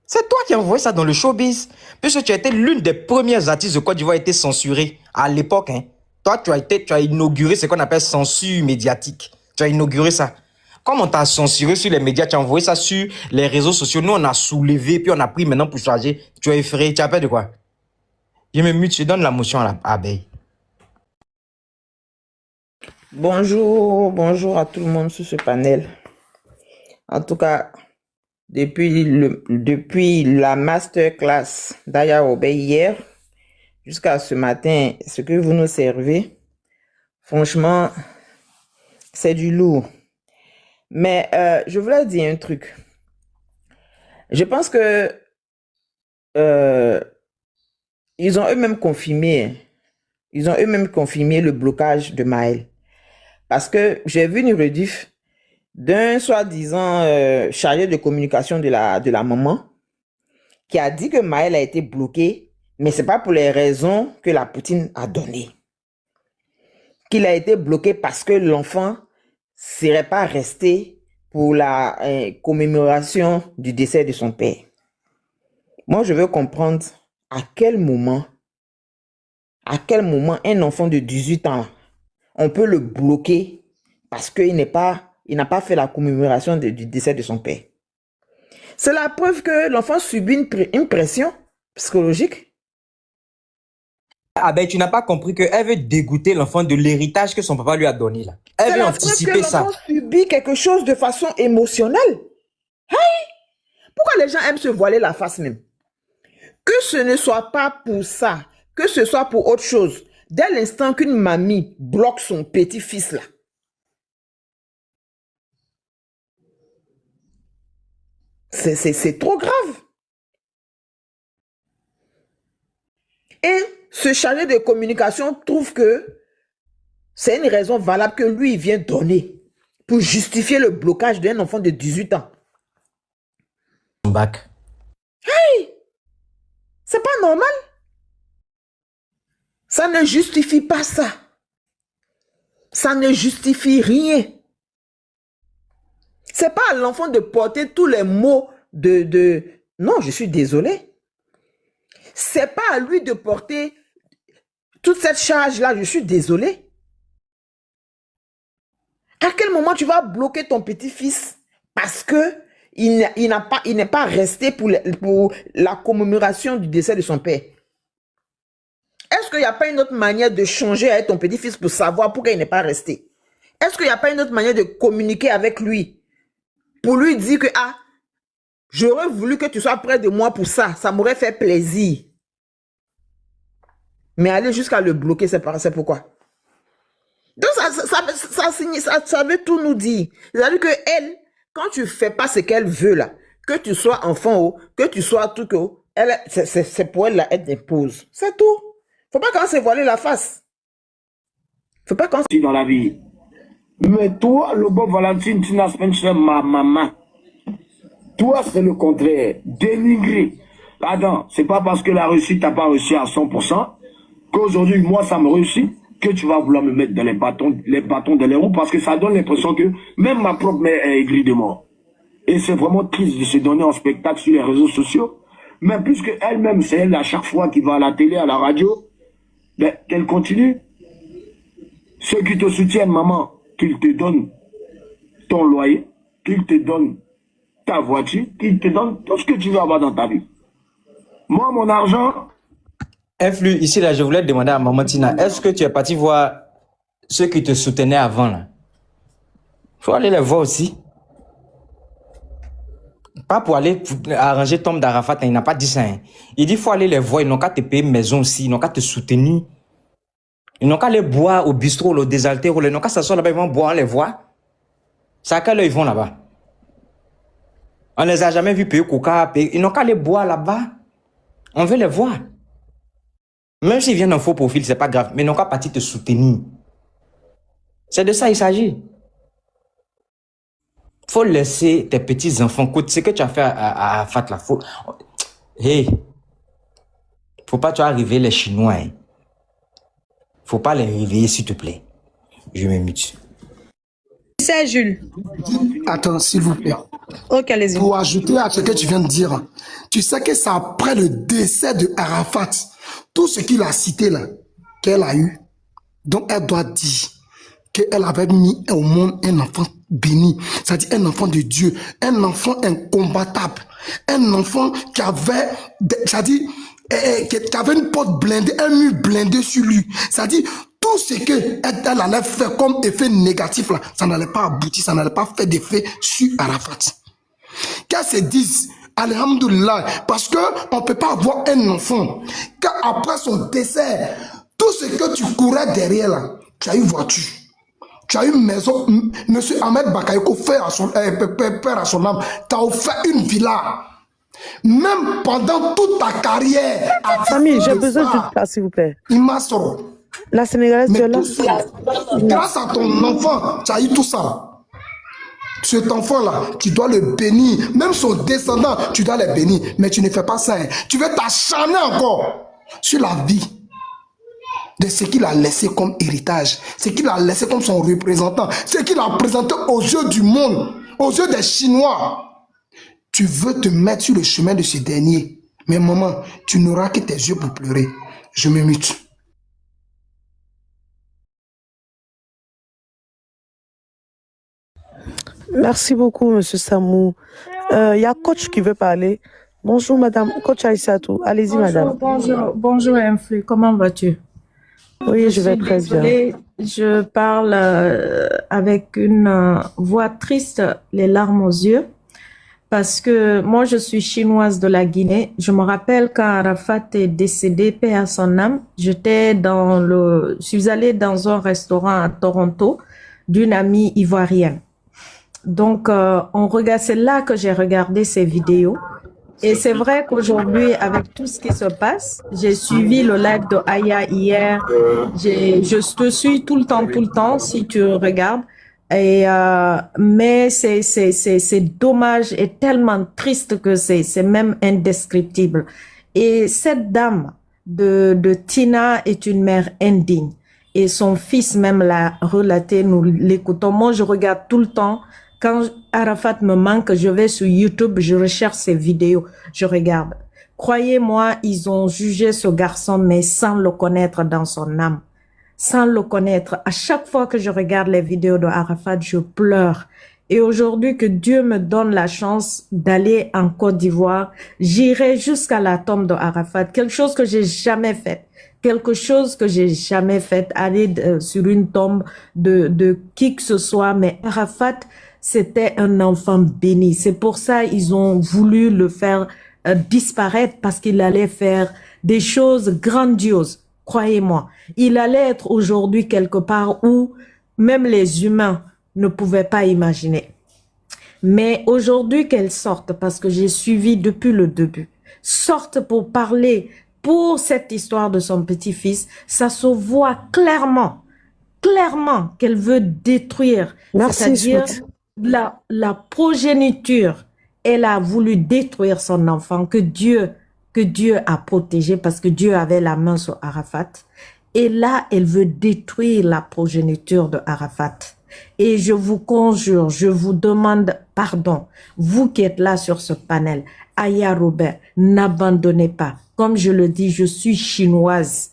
C'est toi qui as envoyé ça dans le showbiz. Puisque tu as été l'une des premières artistes de Côte d'Ivoire à être censurée à l'époque. Hein. Toi, tu as inauguré ce qu'on appelle censure médiatique. Tu as inauguré ça. Comme on t'a censuré sur les médias, tu as envoyé ça sur les réseaux sociaux. Nous, on a soulevé, puis on a pris maintenant pour charger. Tu es effrayé. Tu as peur de quoi? Je me mute, je donne la motion à l'abeille. Bonjour à tout le monde sur ce panel. En tout cas, depuis la masterclass d'Aya Robert hier jusqu'à ce matin, ce que vous nous servez, franchement, c'est du lourd. Mais je voulais dire un truc. Je pense que ils ont eux-mêmes confirmé le blocage de Maël. Parce que j'ai vu une rediff d'un soi-disant chargé de communication de la maman qui a dit que Maël a été bloqué, mais c'est pas pour les raisons que la Poutine a données. Qu'il a été bloqué parce que l'enfant serait pas resté pour la commémoration du décès de son père. Moi, je veux comprendre à quel moment un enfant de 18 ans, on peut le bloquer parce qu'il n'a pas fait la commémoration du décès de son père. C'est la preuve que l'enfant subit une pression psychologique. Ah ben, tu n'as pas compris qu'elle veut dégoûter l'enfant de l'héritage que son papa lui a donné là. Elle veut anticiper ça. L'enfant subit quelque chose de façon émotionnelle. Hey! Pourquoi les gens aiment se voiler la face même? Que ce ne soit pas pour ça, que ce soit pour autre chose. Dès l'instant qu'une mamie bloque son petit-fils là, c'est trop grave. Et ce chargé de communication trouve que c'est une raison valable que lui, il vient donner pour justifier le blocage d'un enfant de 18 ans. Bac. Hey! C'est pas normal. Ça ne justifie pas ça. Ça ne justifie rien. C'est pas à l'enfant de porter tous les mots de... Non, je suis désolé. C'est pas à lui de porter toute cette charge-là, je suis désolé. À quel moment tu vas bloquer ton petit-fils parce que il n'est pas resté pour la commémoration du décès de son père? Est-ce qu'il n'y a pas une autre manière de changer avec ton petit-fils pour savoir pourquoi il n'est pas resté? Est-ce qu'il n'y a pas une autre manière de communiquer avec lui pour lui dire que j'aurais voulu que tu sois près de moi pour ça, ça m'aurait fait plaisir. Mais aller jusqu'à le bloquer, c'est pourquoi? Donc ça veut tout nous dire. C'est-à-dire que elle, quand tu fais pas ce qu'elle veut là, que tu sois enfant, que tu sois tout que, c'est pour elle là, elle t'impose. C'est tout. Faut pas qu'on se voiler la face. Faut pas qu'on se... Dans la vie. Mais toi, le bon Valentine, tu n'as pas chez ma maman. Toi, c'est le contraire. Dénigrer. Pardon, c'est pas parce que la réussite t'as pas réussi à 100% qu'aujourd'hui, moi, ça me réussit, que tu vas vouloir me mettre dans les bâtons dans les roues, parce que ça donne l'impression que même ma propre mère est aigrie de moi. Et c'est vraiment triste de se donner en spectacle sur les réseaux sociaux. Mais puisque elle-même, c'est elle à chaque fois qui va à la télé, à la radio, ben, qu'elle continue. Ceux qui te soutiennent, maman, qu'ils te donnent ton loyer, qu'ils te donnent ta voiture, qu'ils te donnent tout ce que tu veux avoir dans ta vie. Moi, mon argent... Influx, ici, là, je voulais demander à Maman Tina, est-ce que tu es parti voir ceux qui te soutenaient avant, là? Il faut aller les voir aussi. Pas pour aller arranger tombe d'Arafat, il n'a pas dit ça. Hein. Il dit, il faut aller les voir, ils n'ont qu'à te payer maison aussi, ils n'ont qu'à te soutenir. Ils n'ont qu'à aller boire au bistrot, au désaltéro, ils n'ont qu'à s'asseoir là-bas, ils vont boire, on les voit. C'est à quelle heure ils vont là-bas? On les a jamais vus payer coca, payer. Ils n'ont qu'à aller boire là-bas. On veut les voir. Même s'ils viennent en faux profil, c'est pas grave, mais ils n'ont qu'à partir te soutenir. C'est de ça il s'agit. Faut laisser tes petits-enfants. Écoute, ce que tu as fait à Fat la faut. Hey, faut pas tu arriver les Chinois. Hein. Faut pas les réveiller, s'il te plaît. Je me mute. C'est Jules. Attends, s'il vous plaît. Ok, allez-y. Pour ajouter à ce que tu viens de dire, tu sais que c'est après le décès de Arafat, tout ce qu'il a cité là, qu'elle a eu, donc elle doit dire qu'elle avait mis au monde un enfant béni, c'est-à-dire un enfant de Dieu, un enfant incombattable, un enfant qui avait, c'est-à-dire, qui avait une porte blindée, un mur blindé sur lui, c'est-à-dire, tout ce qu'elle allait faire comme effet négatif là, ça n'allait pas aboutir, ça n'allait pas faire d'effet sur Arafat. Qu'elle se dise, alhamdoulilah, parce qu'on ne peut pas avoir un enfant, qu'après son décès, tout ce que tu courais derrière là, tu as eu voiture, tu as eu maison, monsieur Ahmed Bakayoko, père à son âme, tu as offert une villa. Même pendant toute ta carrière. Famille, j'ai besoin d'une place, s'il vous plaît. Il m'a sorti. La Sénégalaise, tu es là. Grâce à ton enfant, tu as eu tout ça. Cet enfant-là, tu dois le bénir. Même son descendant, tu dois le bénir. Mais tu ne fais pas ça. Hein. Tu veux t'acharner encore sur la vie de ce qu'il a laissé comme héritage, ce qu'il a laissé comme son représentant, ce qu'il a présenté aux yeux du monde, aux yeux des Chinois. Tu veux te mettre sur le chemin de ce dernier. Mais maman, tu n'auras que tes yeux pour pleurer. Je me mute. Merci beaucoup, Monsieur Samou. Il y a coach qui veut parler. Bonjour, madame. Coach Aïssatou. Allez-y, madame. Bonjour, Influ. Comment vas-tu? Oui, je vais très bien. Je parle avec une voix triste, les larmes aux yeux, parce que moi, je suis chinoise de la Guinée. Je me rappelle quand Arafat est décédé, paix à son âme, je suis allée dans un restaurant à Toronto d'une amie ivoirienne. Donc, c'est là que j'ai regardé ces vidéos. Et c'est vrai qu'aujourd'hui, avec tout ce qui se passe, j'ai suivi le live de Aya hier. Je te suis tout le temps, si tu regardes. Et, mais c'est dommage et tellement triste que c'est même indescriptible. Et cette dame de Tina est une mère indigne. Et son fils même l'a relaté, nous l'écoutons. Moi, je regarde tout le temps. Quand Arafat me manque, je vais sur YouTube, je recherche ses vidéos, je regarde. Croyez-moi, ils ont jugé ce garçon, mais sans le connaître dans son âme. Sans le connaître. À chaque fois que je regarde les vidéos de Arafat, je pleure. Et aujourd'hui, que Dieu me donne la chance d'aller en Côte d'Ivoire, j'irai jusqu'à la tombe de Arafat. Quelque chose que j'ai jamais fait. Quelque chose que j'ai jamais fait. Aller sur une tombe de qui que ce soit. Mais Arafat, c'était un enfant béni. C'est pour ça ils ont voulu le faire disparaître, parce qu'il allait faire des choses grandioses. Croyez-moi, il allait être aujourd'hui quelque part où même les humains ne pouvaient pas imaginer. Mais aujourd'hui qu'elle sorte, parce que j'ai suivi depuis le début, sorte pour parler pour cette histoire de son petit-fils, ça se voit clairement qu'elle veut détruire. C'est-à-dire la progéniture. Elle a voulu détruire son enfant que Dieu a protégé, parce que Dieu avait la main sur Arafat. Et là, elle veut détruire la progéniture de Arafat. Et je vous conjure, je vous demande pardon, vous qui êtes là sur ce panel, Aya Robert, n'abandonnez pas. Comme je le dis, je suis chinoise.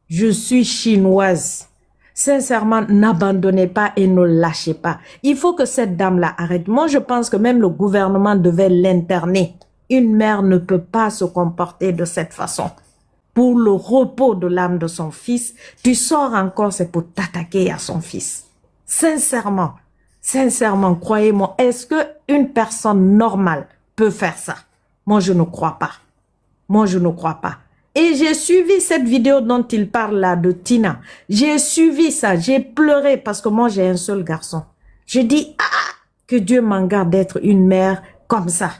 Je suis chinoise. Sincèrement, n'abandonnez pas et ne lâchez pas. Il faut que cette dame-là arrête. Moi, je pense que même le gouvernement devait l'interner. Une mère ne peut pas se comporter de cette façon. Pour le repos de l'âme de son fils, tu sors encore, c'est pour t'attaquer à son fils. Sincèrement, croyez-moi, est-ce qu'une personne normale peut faire ça. Moi, je ne crois pas. Moi, je ne crois pas. Et j'ai suivi cette vidéo dont il parle là de Tina. J'ai suivi ça. J'ai pleuré parce que moi, j'ai un seul garçon. Je dis, ah, que Dieu m'en garde d'être une mère comme ça.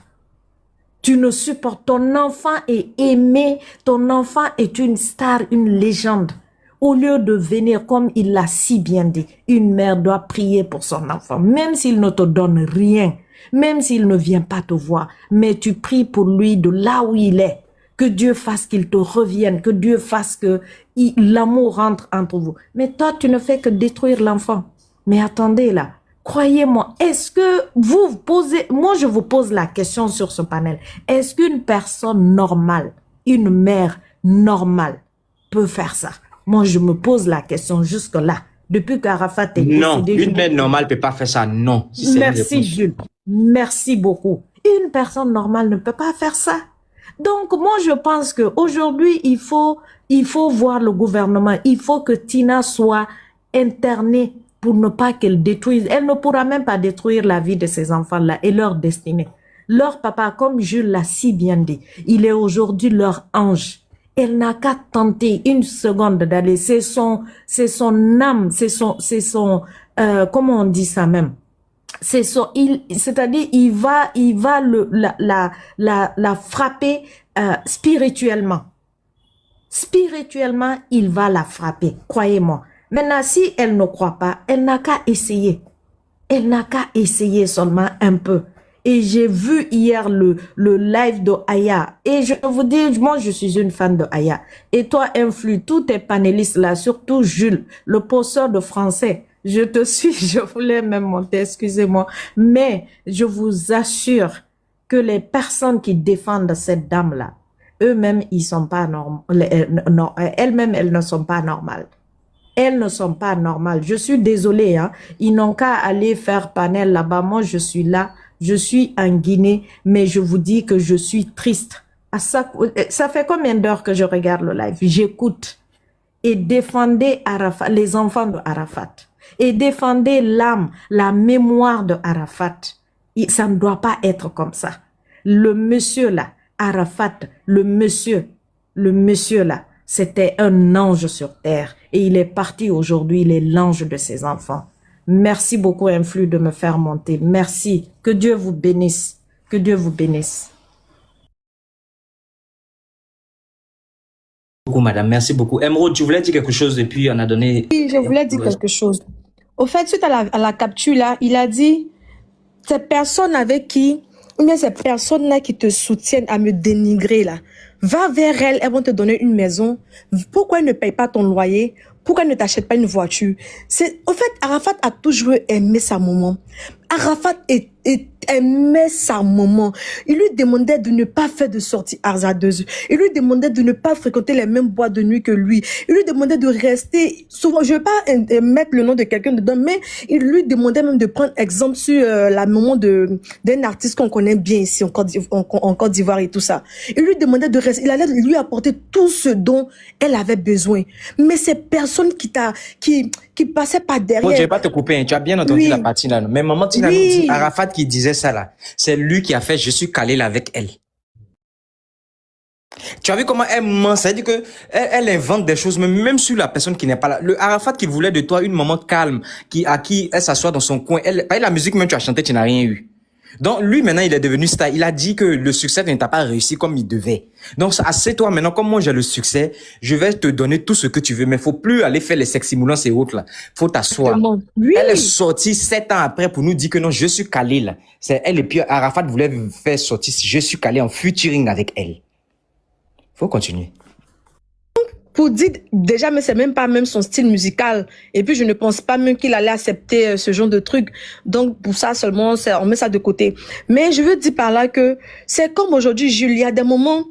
Tu ne supportes, ton enfant est aimé, ton enfant est une star, une légende. Au lieu de venir, comme il l'a si bien dit, une mère doit prier pour son enfant, même s'il ne te donne rien, même s'il ne vient pas te voir, mais tu pries pour lui de là où il est. Que Dieu fasse qu'il te revienne, que Dieu fasse que l'amour rentre entre vous. Mais toi, tu ne fais que détruire l'enfant. Mais attendez là, croyez-moi, est-ce que vous posez, moi je vous pose la question sur ce panel, est-ce qu'une personne normale, une mère normale peut faire ça? Moi je me pose la question jusque là, depuis qu'Arafat est Non, décédé. une mère normale peut pas faire ça, non. Si c'est une Merci réponse. Jules, merci beaucoup. Une personne normale ne peut pas faire ça. Donc moi je pense qu'aujourd'hui il faut voir le gouvernement, il faut que Tina soit internée pour ne pas qu'elle détruise. Elle ne pourra même pas détruire la vie de ces enfants-là et leur destinée. Leur papa, comme Jules l'a si bien dit, il est aujourd'hui leur ange. Elle n'a qu'à tenter une seconde d'aller. C'est son âme, c'est son comment on dit ça même? C'est-à-dire, il va la frapper spirituellement. Spirituellement, il va la frapper, croyez-moi. Maintenant, si elle ne croit pas, elle n'a qu'à essayer. Elle n'a qu'à essayer seulement un peu. Et j'ai vu hier le live de Aya. Et je vous dis, moi, je suis une fan de Aya. Et toi, Influ, tous tes panélistes là, surtout Jules, le poseur de français. Je te suis, je voulais même monter, excusez-moi. Mais je vous assure que les personnes qui défendent cette dame-là, eux-mêmes, ils sont pas normaux. Elles-mêmes, elles ne sont pas normales. Elles ne sont pas normales. Je suis désolée, hein. Ils n'ont qu'à aller faire panel là-bas. Moi, je suis là. Je suis en Guinée, mais je vous dis que je suis triste. Ça fait combien d'heures que je regarde le live? J'écoute. Et défendez Arafat, les enfants de Arafat. Et défendez l'âme, la mémoire de Arafat. Ça ne doit pas être comme ça. Le monsieur là, Arafat, le monsieur là, c'était un ange sur terre. Et il est parti aujourd'hui, il est l'ange de ses enfants. Merci beaucoup, Influ, de me faire monter. Merci. Que Dieu vous bénisse. Que Dieu vous bénisse. Beaucoup, madame, merci beaucoup. Emeraude, tu voulais dire quelque chose et puis on a donné... Oui, je voulais dire quelque chose. Au fait, suite à la capture là, il a dit, ces personnes avec qui, ou bien ces personnes-là qui te soutiennent à me dénigrer là, va vers elles, elles vont te donner une maison. Pourquoi elles ne payent pas ton loyer? Pourquoi elles ne t'achètent pas une voiture? Au fait, Arafat a toujours aimé sa maman. Arafat aimait sa maman. Il lui demandait de ne pas faire de sorties hasardeuses. Il lui demandait de ne pas fréquenter les mêmes boîtes de nuit que lui. Il lui demandait de rester souvent. Je ne vais pas mettre le nom de quelqu'un dedans, mais il lui demandait même de prendre exemple sur la maman d'un artiste qu'on connaît bien ici en Côte d'Ivoire et tout ça. Il lui demandait de rester. Il allait lui apporter tout ce dont elle avait besoin. Mais ces personnes qui passaient par derrière. Bon, je vais pas te couper, hein. Tu as bien entendu la partie là. Mais maman Tina nous dit, Arafat qui disait ça là, c'est lui qui a fait je suis calé là avec elle. Tu as vu comment elle ment, ça veut dire que elle invente des choses, même sur la personne qui n'est pas là. Le Arafat qui voulait de toi une maman calme, à qui elle s'assoit dans son coin, la musique même tu as chanté, tu n'as rien eu. Donc lui maintenant il est devenu star, il a dit que le succès ne t'a pas réussi comme il devait. Donc assieds-toi maintenant, comme moi j'ai le succès, je vais te donner tout ce que tu veux, mais faut plus aller faire les sexy moulins et autres là. Faut t'asseoir. Oui. Elle est sortie 7 ans après pour nous dire que non, je suis calé là. C'est elle et puis Arafat voulait faire sortir je suis calé en featuring avec elle. Faut continuer. Pour dire, déjà, mais c'est même pas même son style musical. Et puis, je ne pense pas même qu'il allait accepter ce genre de truc. Donc, pour ça seulement, on met ça de côté. Mais je veux dire par là que c'est comme aujourd'hui, Jules, il y a des moments,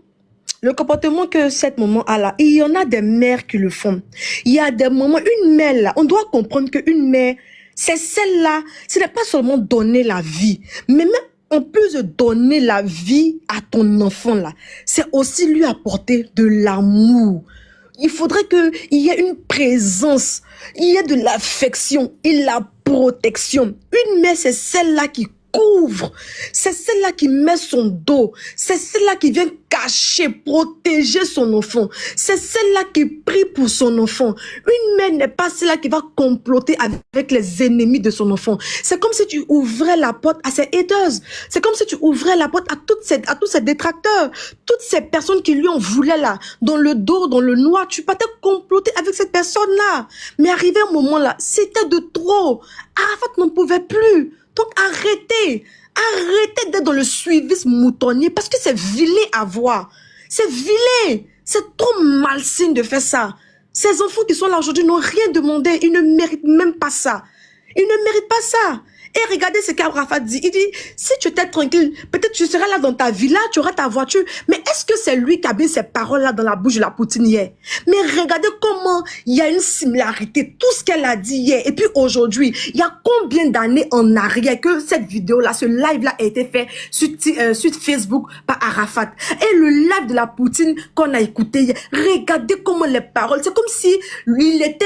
le comportement que cette maman a là, il y en a des mères qui le font. Il y a des moments, une mère là, on doit comprendre qu'une mère, c'est celle-là, ce n'est pas seulement donner la vie, mais même en plus de donner la vie à ton enfant là, c'est aussi lui apporter de l'amour. Il faudrait qu'il y ait une présence, il y ait de l'affection et la protection. Une mère, c'est celle-là qui couvre. C'est celle-là qui met son dos. C'est celle-là qui vient cacher, protéger son enfant. C'est celle-là qui prie pour son enfant. Une mère n'est pas celle-là qui va comploter avec les ennemis de son enfant. C'est comme si tu ouvrais la porte à ses haters. C'est comme si tu ouvrais la porte à tous ces détracteurs. Toutes ces personnes qui lui en voulaient là, dans le dos, dans le noir. Tu partais comploter avec cette personne-là. Mais arrivé un moment là, c'était de trop. Arafat n'en pouvait plus. Donc arrêtez d'être dans le suivisme moutonnier parce que c'est vilain à voir. C'est vilain. C'est trop malsain de faire ça. Ces enfants qui sont là aujourd'hui n'ont rien demandé. Ils ne méritent même pas ça. Ils ne méritent pas ça. Et regardez ce qu'Arafat dit. Il dit, si tu étais tranquille, peut-être tu seras là dans ta villa, tu auras ta voiture. Mais est-ce que c'est lui qui a mis ces paroles-là dans la bouche de la Poutine hier? Mais regardez comment il y a une similarité. Tout ce qu'elle a dit hier. Et puis aujourd'hui, il y a combien d'années en arrière que cette vidéo-là, ce live-là a été fait sur Facebook par Arafat. Et le live de la Poutine qu'on a écouté hier. Regardez comment les paroles, c'est comme si il était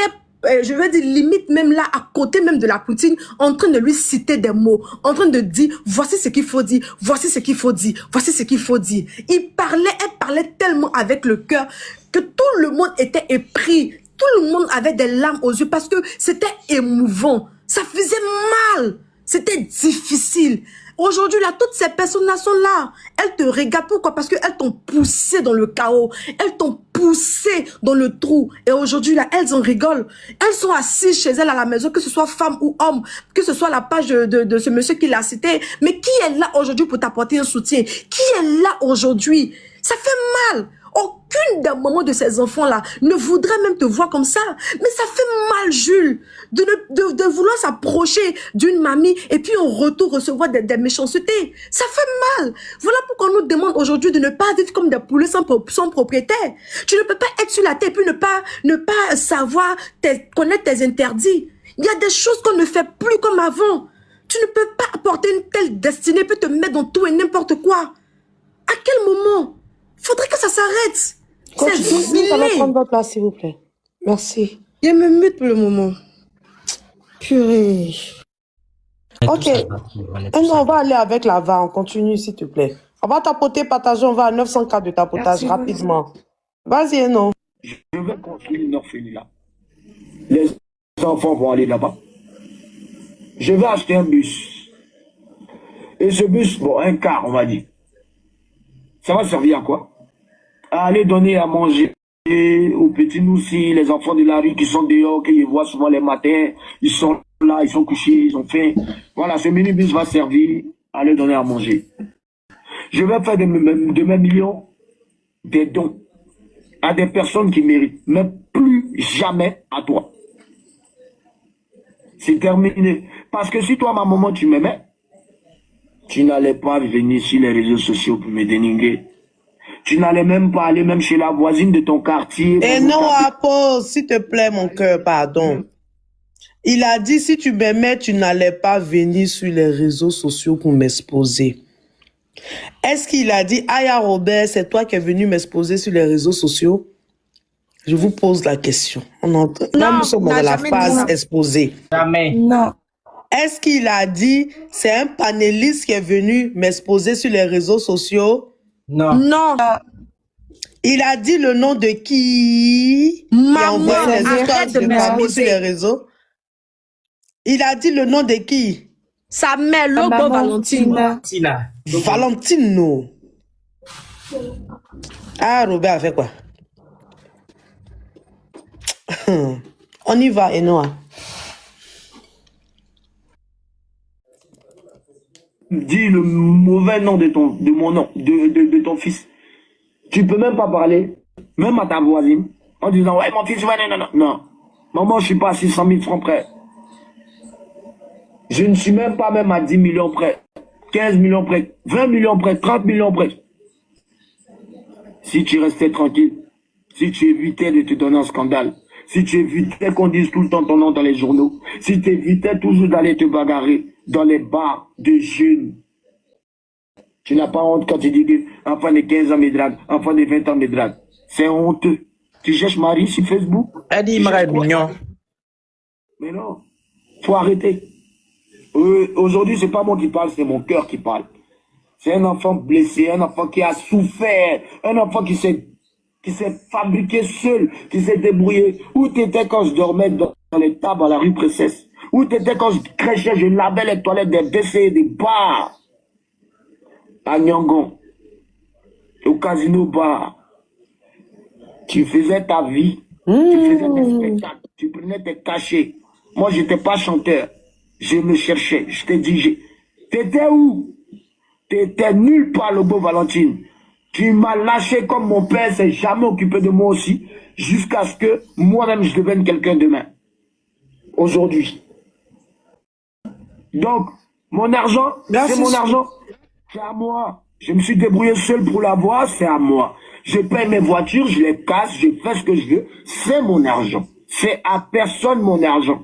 je veux dire, limite même là, à côté même de la Poutine, en train de lui citer des mots, en train de dire, voici ce qu'il faut dire, voici ce qu'il faut dire, voici ce qu'il faut dire. Elle parlait tellement avec le cœur que tout le monde était épris. Tout le monde avait des larmes aux yeux parce que c'était émouvant. Ça faisait mal. C'était difficile. Aujourd'hui, là, toutes ces personnes-là sont là. Elles te regardent. Pourquoi? Parce qu'elles t'ont poussé dans le chaos. Elles t'ont poussé dans le trou. Et aujourd'hui, là, elles en rigolent. Elles sont assises chez elles à la maison, que ce soit femme ou homme, que ce soit la page de ce monsieur qui l'a cité. Mais qui est là aujourd'hui pour t'apporter un soutien? Qui est là aujourd'hui? Ça fait mal. Aucune des mamans de ces enfants-là ne voudrait même te voir comme ça. Mais ça fait mal, Jules, de vouloir s'approcher d'une mamie et puis en retour recevoir des méchancetés. Ça fait mal. Voilà pourquoi on nous demande aujourd'hui de ne pas vivre comme des poulets sans propriétaire. Tu ne peux pas être sur la tête et puis ne pas savoir connaître tes interdits. Il y a des choses qu'on ne fait plus comme avant. Tu ne peux pas apporter une telle destinée puis te mettre dans tout et n'importe quoi. À quel moment? Faudrait que ça s'arrête. Continuez, ça va prendre votre place, s'il vous plaît. Merci. Il me mute pour le moment. Purée. Ok. On va aller avec la VA. On continue, s'il te plaît. On va tapoter, partager. On va à 904 de tapotage. Merci, rapidement. Vas-y, non. Je vais construire une orpheline là. Les enfants vont aller là-bas. Je vais acheter un bus. Et ce bus, bon, un car, on va dire. Ça va servir à quoi? À aller donner à manger aux petits noussis, les enfants de la rue qui sont dehors, qu'ils voient souvent les matins, ils sont là, ils sont couchés, ils ont faim. Voilà, ce minibus va servir à aller donner à manger. Je vais faire de mes millions des dons à des personnes qui méritent, mais plus jamais à toi. C'est terminé. Parce que si toi, ma maman, tu m'aimais, tu n'allais pas venir sur les réseaux sociaux pour me dénigrer. Tu n'allais même pas aller même chez la voisine de ton quartier. Et non, Apo, s'il te plaît, mon cœur, pardon. Il a dit, si tu m'aimais, tu n'allais pas venir sur les réseaux sociaux pour m'exposer. Est-ce qu'il a dit, Aya Robert, c'est toi qui es venu m'exposer sur les réseaux sociaux? Je vous pose la question. Nous sommes dans la phase exposée. Jamais. Non. Est-ce qu'il a dit, c'est un panéliste qui est venu m'exposer sur les réseaux sociaux? Non. Non. Il a dit le nom de qui? Maman, qui a envoyé les histoires arrête de de famille sur m'exposer. les réseaux? Il a dit le nom de qui? Sa mère, Logo Valentine. Valentino. Ah, Robert a fait quoi? On y va, Enoa. Dis le mauvais nom de mon nom, de ton fils. Tu peux même pas parler, même à ta voisine, en disant, ouais, mon fils, ouais, non. Maman, je suis pas à 600 000 francs près. Je ne suis même pas même à 10 millions près, 15 millions près, 20 millions près, 30 millions près. Si tu restais tranquille, si tu évitais de te donner un scandale, si tu évitais qu'on dise tout le temps ton nom dans les journaux, si tu évitais toujours d'aller te bagarrer dans les bars de jeunes, tu n'as pas honte quand tu dis que enfant de 15 ans me drague, enfant de 20 ans me drague. C'est honteux. Tu cherches Marie sur Facebook. Elle dit, il m'a mignon. Mais non, faut arrêter. Aujourd'hui, c'est pas moi qui parle, c'est mon cœur qui parle. C'est un enfant blessé, un enfant qui a souffert, un enfant qui s'est fabriqué seul, qui s'est débrouillé. Où t'étais quand je dormais dans les tables à la rue Princesse? Où t'étais quand je crêchais, je lavais les toilettes des WC et des bars? À Nyangon, au Casino Bar. Tu faisais ta vie, tu faisais tes spectacles, tu prenais tes cachets. Moi, j'étais pas chanteur. Je me cherchais, je t'ai dit, t'étais où? T'étais nulle part, Lobo Valentine. Tu m'as lâché comme mon père s'est jamais occupé de moi aussi, jusqu'à ce que moi-même je devienne quelqu'un demain. Aujourd'hui. Donc, mon argent, c'est mon argent. C'est à moi. Je me suis débrouillé seul pour l'avoir, c'est à moi. Je paye mes voitures, je les casse, je fais ce que je veux. C'est mon argent. C'est à personne mon argent.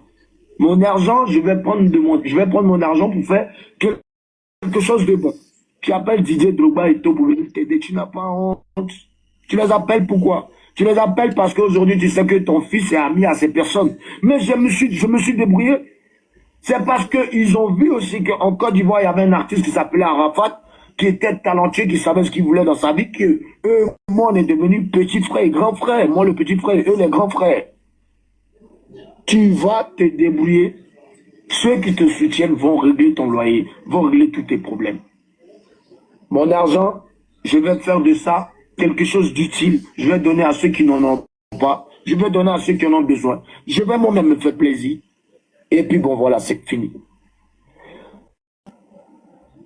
Mon argent, je vais prendre mon argent pour faire quelque chose de bon. Tu appelles Didier Drogba et tout pour venir t'aider. Tu n'as pas honte. Tu les appelles pourquoi? Tu les appelles parce qu'aujourd'hui, tu sais que ton fils est ami à ces personnes. Mais je me suis débrouillé. C'est parce qu'ils ont vu aussi qu'en Côte d'Ivoire, il y avait un artiste qui s'appelait Arafat, qui était talentueux, qui savait ce qu'il voulait dans sa vie, que moi, on est devenus petits frères et grands frères. Moi, le petit frère, eux, les grands frères. Tu vas te débrouiller. Ceux qui te soutiennent vont régler ton loyer, vont régler tous tes problèmes. Mon argent, je vais faire de ça quelque chose d'utile. Je vais donner à ceux qui n'en ont pas. Je vais donner à ceux qui en ont besoin. Je vais moi-même me faire plaisir. Et puis bon, voilà, c'est fini.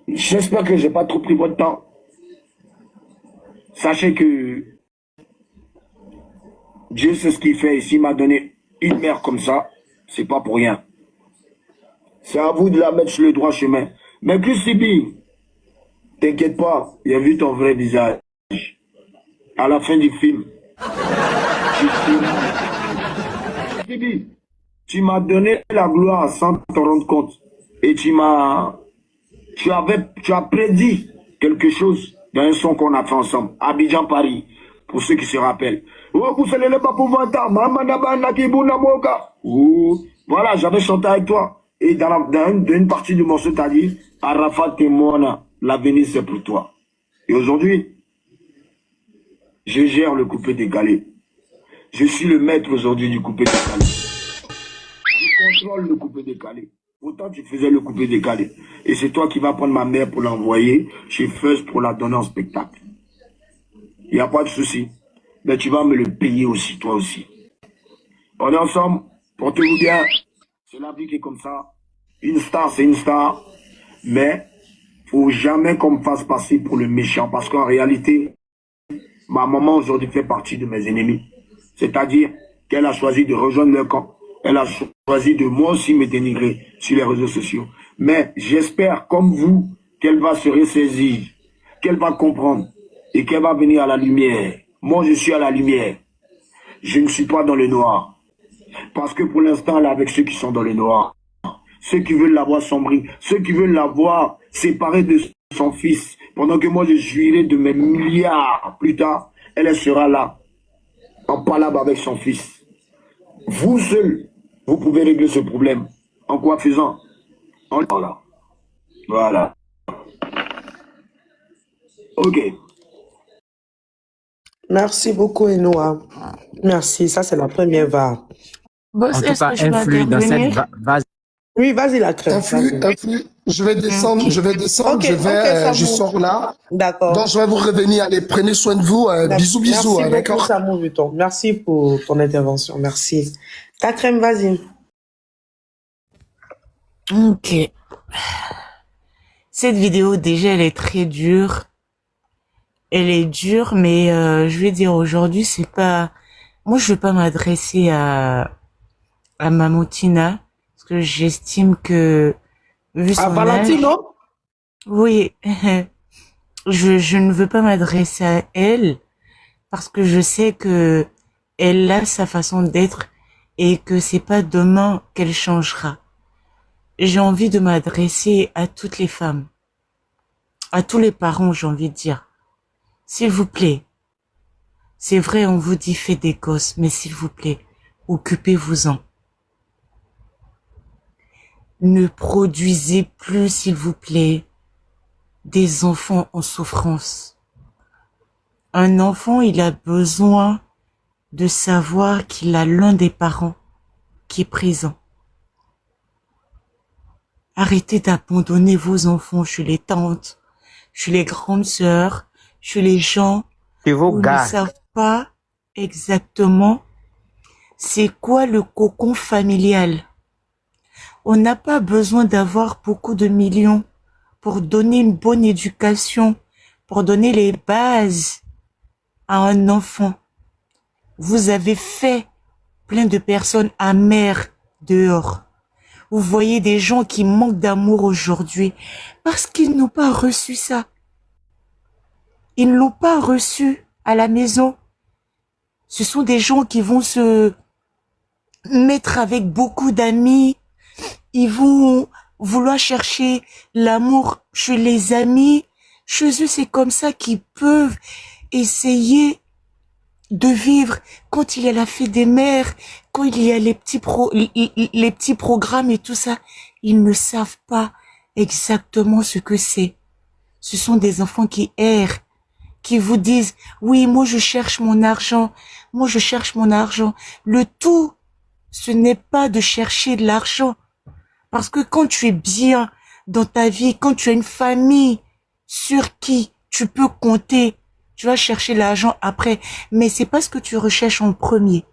J'espère que je n'ai pas trop pris votre temps. Sachez que Dieu sait ce qu'il fait. Et s'il m'a donné une mère comme ça, c'est pas pour rien. C'est à vous de la mettre sur le droit chemin. Mais Christy, t'inquiète pas, il a vu ton vrai visage. À la fin du film. Tu m'as donné la gloire sans te rendre compte. Et tu as prédit quelque chose dans un son qu'on a fait ensemble. Abidjan Paris. Pour ceux qui se rappellent. Voilà, j'avais chanté avec toi. Et dans une partie du morceau, tu as dit, Arafat et Mona, l'avenir c'est pour toi. Et aujourd'hui, je gère le coupé décalé. Je suis le maître aujourd'hui du coupé décalé. Je contrôle le coupé décalé. Autant tu faisais le coupé décalé. Et c'est toi qui vas prendre ma mère pour l'envoyer chez Fuzz pour la donner en spectacle. Il n'y a pas de souci. Mais tu vas me le payer aussi, toi aussi. On est ensemble, portez-vous bien. C'est la vie qui est comme ça. Une star, c'est une star. Mais faut jamais qu'on me fasse passer pour le méchant. Parce qu'en réalité, ma maman aujourd'hui fait partie de mes ennemis. C'est-à-dire qu'elle a choisi de rejoindre leur camp. Elle a choisi de moi aussi me dénigrer sur les réseaux sociaux. Mais j'espère, comme vous, qu'elle va se ressaisir, qu'elle va comprendre et qu'elle va venir à la lumière. Moi, je suis à la lumière. Je ne suis pas dans le noir. Parce que pour l'instant, elle est avec ceux qui sont dans le noir. Ceux qui veulent la voir sombrer. Ceux qui veulent la voir séparée de son fils. Pendant que moi, je jouirai de mes milliards plus tard. Elle sera là, en palabre avec son fils. Vous seul, vous pouvez régler ce problème. En quoi faisant? Voilà. Voilà. Ok. Merci beaucoup, Enoa. Merci, ça c'est la première vague. Boss, En tout est-ce cas, que je peux influe dans cette intervenir? vase. Oui, vas-y, la crème. Influe. Je vais descendre, Ok. Ok, je Samou. sors là. D'accord. Donc, je vais vous revenir. Allez, prenez soin de vous. Bisous, Merci bisous, beaucoup, d'accord? Samou Vuitton. Merci pour ton intervention. Merci. Ta crème, vas-y. Ok. Cette vidéo, déjà, elle est très dure. Elle est dure, mais je vais dire aujourd'hui, c'est pas... Moi, je vais pas m'adresser à Mamoutina, parce que j'estime que, vu À son âge... Valentino? Oui, je ne veux pas m'adresser à elle, parce que je sais que elle a sa façon d'être, et que c'est pas demain qu'elle changera. J'ai envie de m'adresser à toutes les femmes, à tous les parents, j'ai envie de dire. S'il vous plaît, c'est vrai, on vous dit faites des gosses, mais s'il vous plaît, occupez-vous-en. Ne produisez plus, s'il vous plaît, des enfants en souffrance. Un enfant, il a besoin de savoir qu'il a l'un des parents qui est présent. Arrêtez d'abandonner vos enfants chez les tantes, chez les grandes sœurs, chez les gens Que vos où ils ne gars. savent pas exactement c'est quoi le cocon familial. On n'a pas besoin d'avoir beaucoup de millions pour donner une bonne éducation, pour donner les bases à un enfant. Vous avez fait plein de personnes amères dehors. Vous voyez des gens qui manquent d'amour aujourd'hui parce qu'ils n'ont pas reçu ça. Ils ne l'ont pas reçu à la maison. Ce sont des gens qui vont se mettre avec beaucoup d'amis. Ils vont vouloir chercher l'amour chez les amis. Chez eux, c'est comme ça qu'ils peuvent essayer de vivre quand il y a la fête des mères, quand il y a les petits programmes et tout ça. Ils ne savent pas exactement ce que c'est. Ce sont des enfants qui errent, qui vous disent, oui, moi je cherche mon argent, moi je cherche mon argent. Le tout, ce n'est pas de chercher de l'argent. Parce que quand tu es bien dans ta vie, quand tu as une famille sur qui tu peux compter, tu vas chercher l'argent après. Mais c'est pas ce que tu recherches en premier.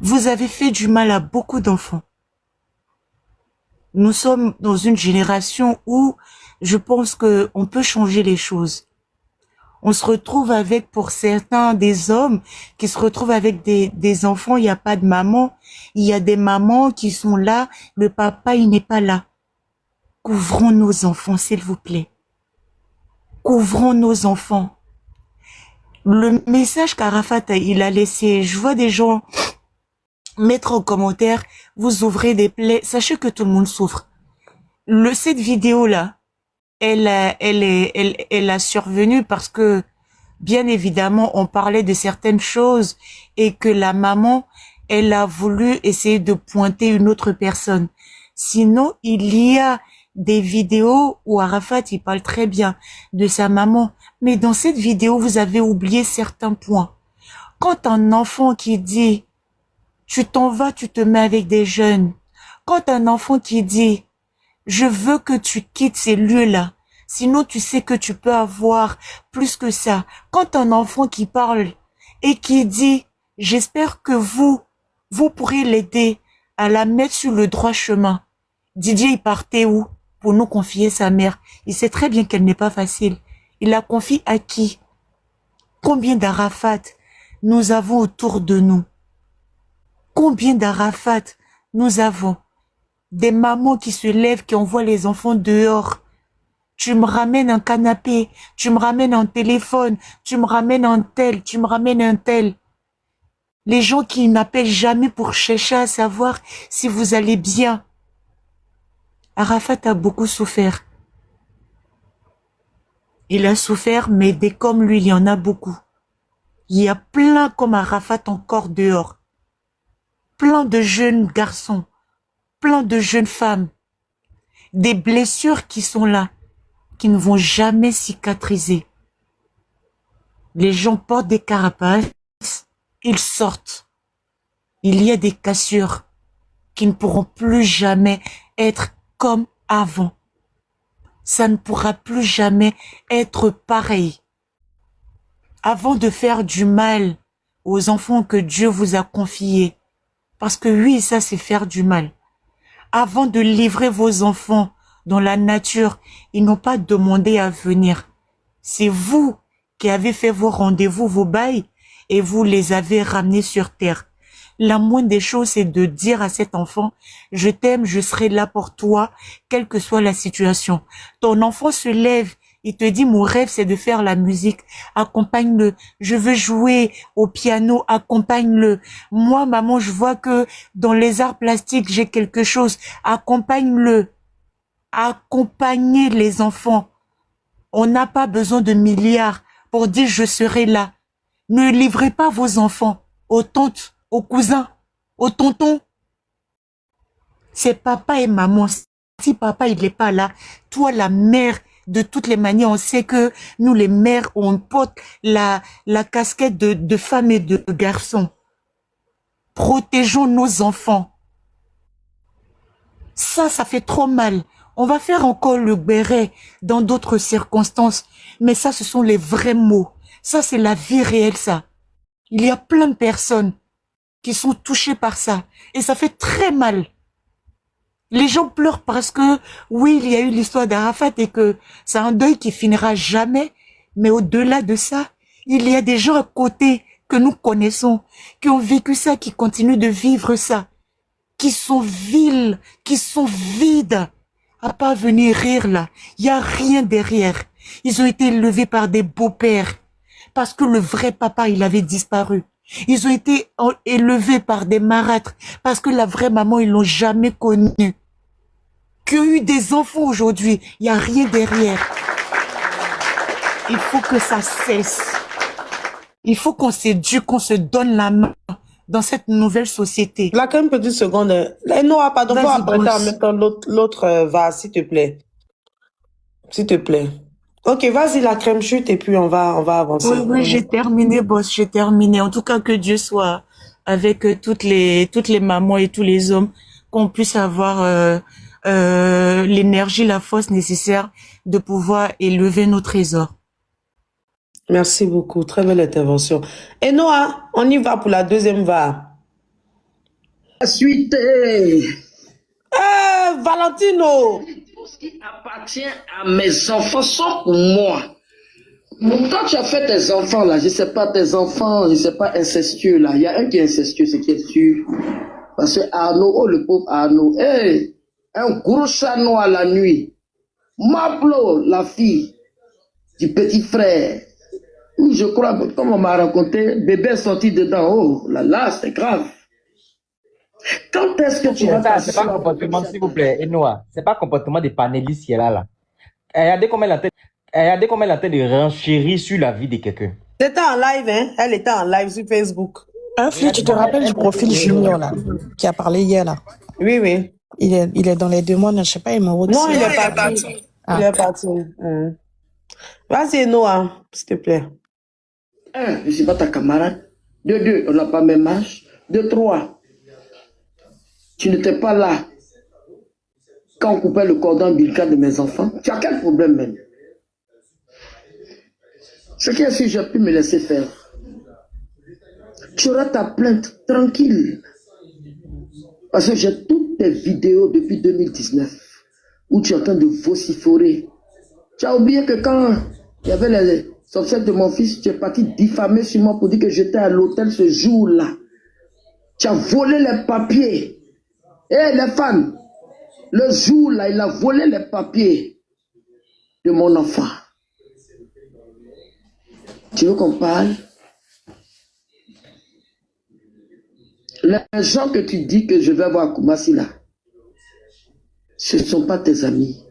Vous avez fait du mal à beaucoup d'enfants. Nous sommes dans une génération où je pense que on peut changer les choses. On se retrouve avec, pour certains, des hommes qui se retrouvent avec des enfants, il n'y a pas de maman. Il y a des mamans qui sont là, le papa, il n'est pas là. Couvrons nos enfants, s'il vous plaît. Couvrons nos enfants. Le message qu'Arafat, il a laissé, je vois des gens mettre en commentaire, vous ouvrez des plaies, sachez que tout le monde souffre. Cette vidéo-là, elle a survenu parce que, bien évidemment, on parlait de certaines choses et que la maman, elle a voulu essayer de pointer une autre personne. Sinon, il y a des vidéos où Arafat, il parle très bien de sa maman. Mais dans cette vidéo, vous avez oublié certains points. Quand un enfant qui dit, tu t'en vas, tu te mets avec des jeunes. Quand un enfant qui dit, je veux que tu quittes ces lieux-là, sinon tu sais que tu peux avoir plus que ça. Quand un enfant qui parle et qui dit, j'espère que vous pourrez l'aider à la mettre sur le droit chemin. Didier, il partait où pour nous confier sa mère? Il sait très bien qu'elle n'est pas facile. Il la confie à qui? Combien d'Arafat nous avons autour de nous? Combien d'Arafat nous avons? Des mamans qui se lèvent, qui envoient les enfants dehors. Tu me ramènes un canapé, tu me ramènes un téléphone, tu me ramènes un tel, tu me ramènes un tel. Les gens qui n'appellent jamais pour chercher à savoir si vous allez bien. Arafat a beaucoup souffert. Il a souffert, mais des comme lui, il y en a beaucoup. Il y a plein comme Arafat encore dehors. Plein de jeunes garçons, plein de jeunes femmes. Des blessures qui sont là, qui ne vont jamais cicatriser. Les gens portent des carapaces, ils sortent. Il y a des cassures qui ne pourront plus jamais être comme avant. Ça ne pourra plus jamais être pareil. Avant de faire du mal aux enfants que Dieu vous a confiés, parce que oui, ça c'est faire du mal. Avant de livrer vos enfants dans la nature, ils n'ont pas demandé à venir. C'est vous qui avez fait vos rendez-vous, vos bails, et vous les avez ramenés sur terre. La moindre des choses, c'est de dire à cet enfant, je t'aime, je serai là pour toi, quelle que soit la situation. Ton enfant se lève, il te dit, mon rêve, c'est de faire la musique. Accompagne-le. Je veux jouer au piano. Accompagne-le. Moi, maman, je vois que dans les arts plastiques, j'ai quelque chose. Accompagne-le. Accompagnez les enfants. On n'a pas besoin de milliards pour dire, je serai là. Ne livrez pas vos enfants aux tantes, aux cousins, aux tontons. C'est papa et maman. Si papa, il n'est pas là, toi, la mère, de toutes les manières, on sait que nous, les mères, on porte la casquette de femmes et de garçons. Protégeons nos enfants. Ça fait trop mal. On va faire encore le béret dans d'autres circonstances. Mais ça, ce sont les vrais mots. Ça, c'est la vie réelle, ça. Il y a plein de personnes qui sont touchées par ça. Et ça fait très mal. Les gens pleurent parce que, oui, il y a eu l'histoire d'Arafat et que c'est un deuil qui finira jamais. Mais au-delà de ça, il y a des gens à côté que nous connaissons, qui ont vécu ça, qui continuent de vivre ça, qui sont vils, qui sont vides, à pas venir rire là. Il y a rien derrière. Ils ont été élevés par des beaux-pères, parce que le vrai papa, il avait disparu. Ils ont été élevés par des marâtres, parce que la vraie maman, ils l'ont jamais connue. Qui ont eu des enfants aujourd'hui, il n'y a rien derrière. Il faut que ça cesse. Il faut qu'on s'éduque, qu'on se donne la main dans cette nouvelle société. Là, une petite seconde. Noah, pardon, faut Vas-y, apprêter en boss. même temps l'autre vase, s'il te plaît. S'il te plaît. Ok, vas-y, la crème chute et puis on va avancer. Oui, j'ai terminé, boss, j'ai terminé. En tout cas, que Dieu soit avec toutes les mamans et tous les hommes, qu'on puisse avoir l'énergie, la force nécessaire de pouvoir élever nos trésors. Merci beaucoup, très belle intervention. Et Noah, on y va pour la deuxième va. La suite. Valentino. Tout ce qui appartient à mes enfants sont pour moi. Donc, quand tu as fait tes enfants là, je sais pas tes enfants, je sais pas incestueux là. Il y a un qui est incestueux, c'est qui est sûr. Parce que Arnaud, oh le pauvre Arnaud, hey, un gros chat noir la nuit. Mablo, la fille du petit frère. Oui, je crois, comme on m'a raconté, bébé est sorti dedans. Oh là là, c'est grave. Quand est-ce que tu vas passer C'est pas comportement, s'il vous plaît, Enoa. C'est pas comportement des panélistes qui est là. Regardez comment elle est en train de renchérir sur la vie de quelqu'un. C'était en live, hein? Elle était en live sur Facebook. Fille, tu te rappelles du profil Junior, là, qui a parlé hier, là? Oui, oui. Il est dans les demandes, je sais pas, il m'a Non, il est parti. Ah. Il est parti. Vas-y, Noah, s'il te plaît. 1, je ne suis pas ta camarade. 2, on n'a pas même âge. 2, 3, tu n'étais pas là quand on coupait le cordon ombilical de mes enfants. Tu as quel problème même? Ce qui est sûr, j'ai pu me laisser faire. Tu auras ta plainte tranquille. Parce que j'ai toutes tes vidéos depuis 2019 où tu es en train de vociférer. Tu as oublié que quand il y avait les obsèques de mon fils, tu es parti diffamer sur moi pour dire que j'étais à l'hôtel ce jour-là. Tu as volé les papiers. Les fans, le jour-là, il a volé les papiers de mon enfant. Tu veux qu'on parle? Les gens que tu dis que je vais voir à Koumassi là, ce ne sont pas tes amis.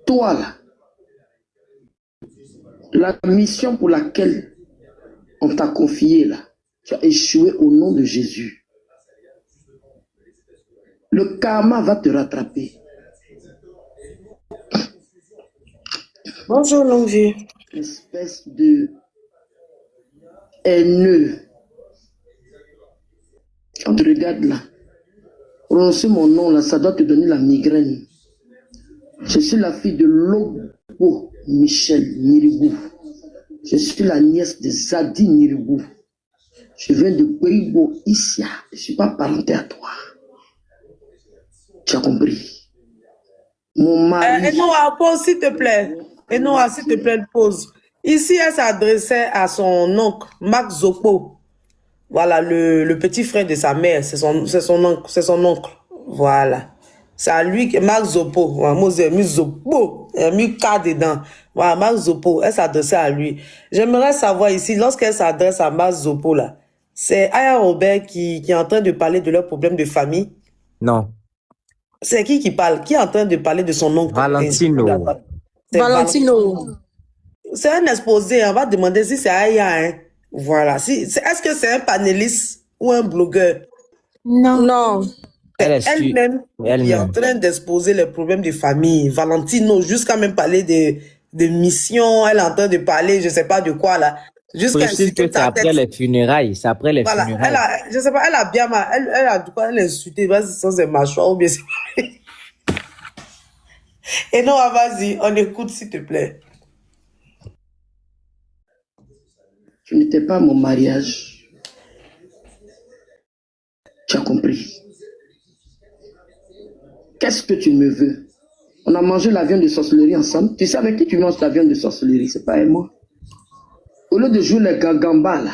Toi là, la mission pour laquelle on t'a confié là, tu as échoué au nom de Jésus. Le karma va te rattraper. Bonjour, longue vie. Espèce de haineux. Quand tu regardes là, prononcer mon nom là, ça doit te donner la migraine. Je suis la fille de Lobo Michel Niribou. Je suis la nièce de Zadi Niribou. Je viens de Beibo Issia. Je ne suis pas parenté à toi. Tu as compris? Mon mari. Enoa, pause s'il te plaît. Enoa, s'il te plaît, pause. Ici, elle s'adressait à son oncle, Max Zopo. Voilà, le petit frère de sa mère. C'est son oncle. Voilà. C'est à lui que Max Zopo. Voilà, moi, j'ai mis Zopo. Il a mis K dedans. Voilà, Max Zopo. Elle s'adressait à lui. J'aimerais savoir ici, lorsqu'elle s'adresse à Max Zopo, là, c'est Aya Robert qui est en train de parler de leurs problèmes de famille. Non. C'est qui parle? Qui est en train de parler de son oncle? Valentino. Valentino. C'est un exposé. On va demander si c'est Aya. Hein. Voilà. Est-ce que c'est un panéliste? ou un blogueur. Non. Non. Elle C'est est sûre. elle-même qui est en Elle-même. train d'exposer les problèmes de famille. Valentino, jusqu'à même parler de mission, elle est en train de parler, je sais pas de quoi là. Jusqu'à Précise que insulter c'est ta après tête. les funérailles. C'est après les Voilà, funérailles. je sais pas, elle a bien mal, elle a du quoi, elle a insulté, vas-y, sans ses mâchoires ou bien c'est... Et non, vas-y, on écoute s'il te plaît. Tu n'étais pas à mon mariage. Tu as compris. Qu'est-ce que tu me veux? On a mangé la viande de sorcellerie ensemble. Tu sais avec qui tu manges la viande de sorcellerie? C'est pas avec moi. Au lieu de jouer les gagambas là.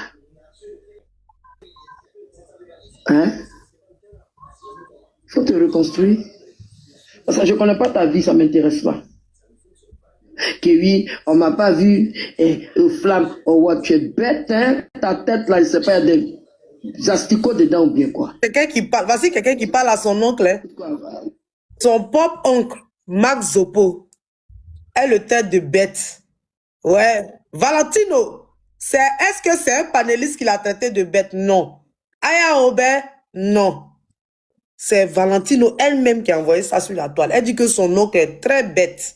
Hein? Faut te reconstruire. Parce que je ne connais pas ta vie, ça ne m'intéresse pas. Que oui, on m'a pas vu, et aux flammes, oh ouais, tu es bête, hein? Ta tête là, je sais pas, il y a des asticots dedans ou bien quoi. Quelqu'un qui parle, voici quelqu'un qui parle à son oncle, hein. Son propre oncle, Max Zopo, est le tête de bête. Ouais. Valentino, est-ce que c'est un panéliste qui l'a traité de bête? Non. Aya Robert, non. C'est Valentino elle-même qui a envoyé ça sur la toile. Elle dit que son oncle est très bête.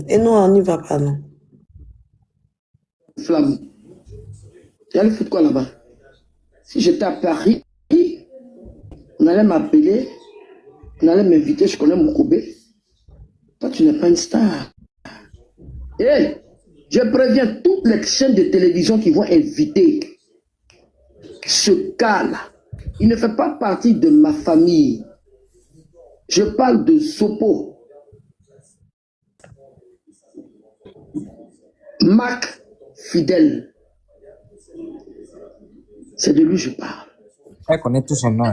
Et non, on n'y va pas, non. Flamme. Tu allais foutre quoi là-bas? Si j'étais à Paris, on allait m'appeler, on allait m'inviter, je connais mon Kobe. Toi, tu n'es pas une star. Hé, je préviens toutes les chaînes de télévision qui vont inviter ce gars-là. Il ne fait pas partie de ma famille. Je parle de Sopo. Marc Fidèle. C'est de lui que je parle. Elle connaît tout son nom.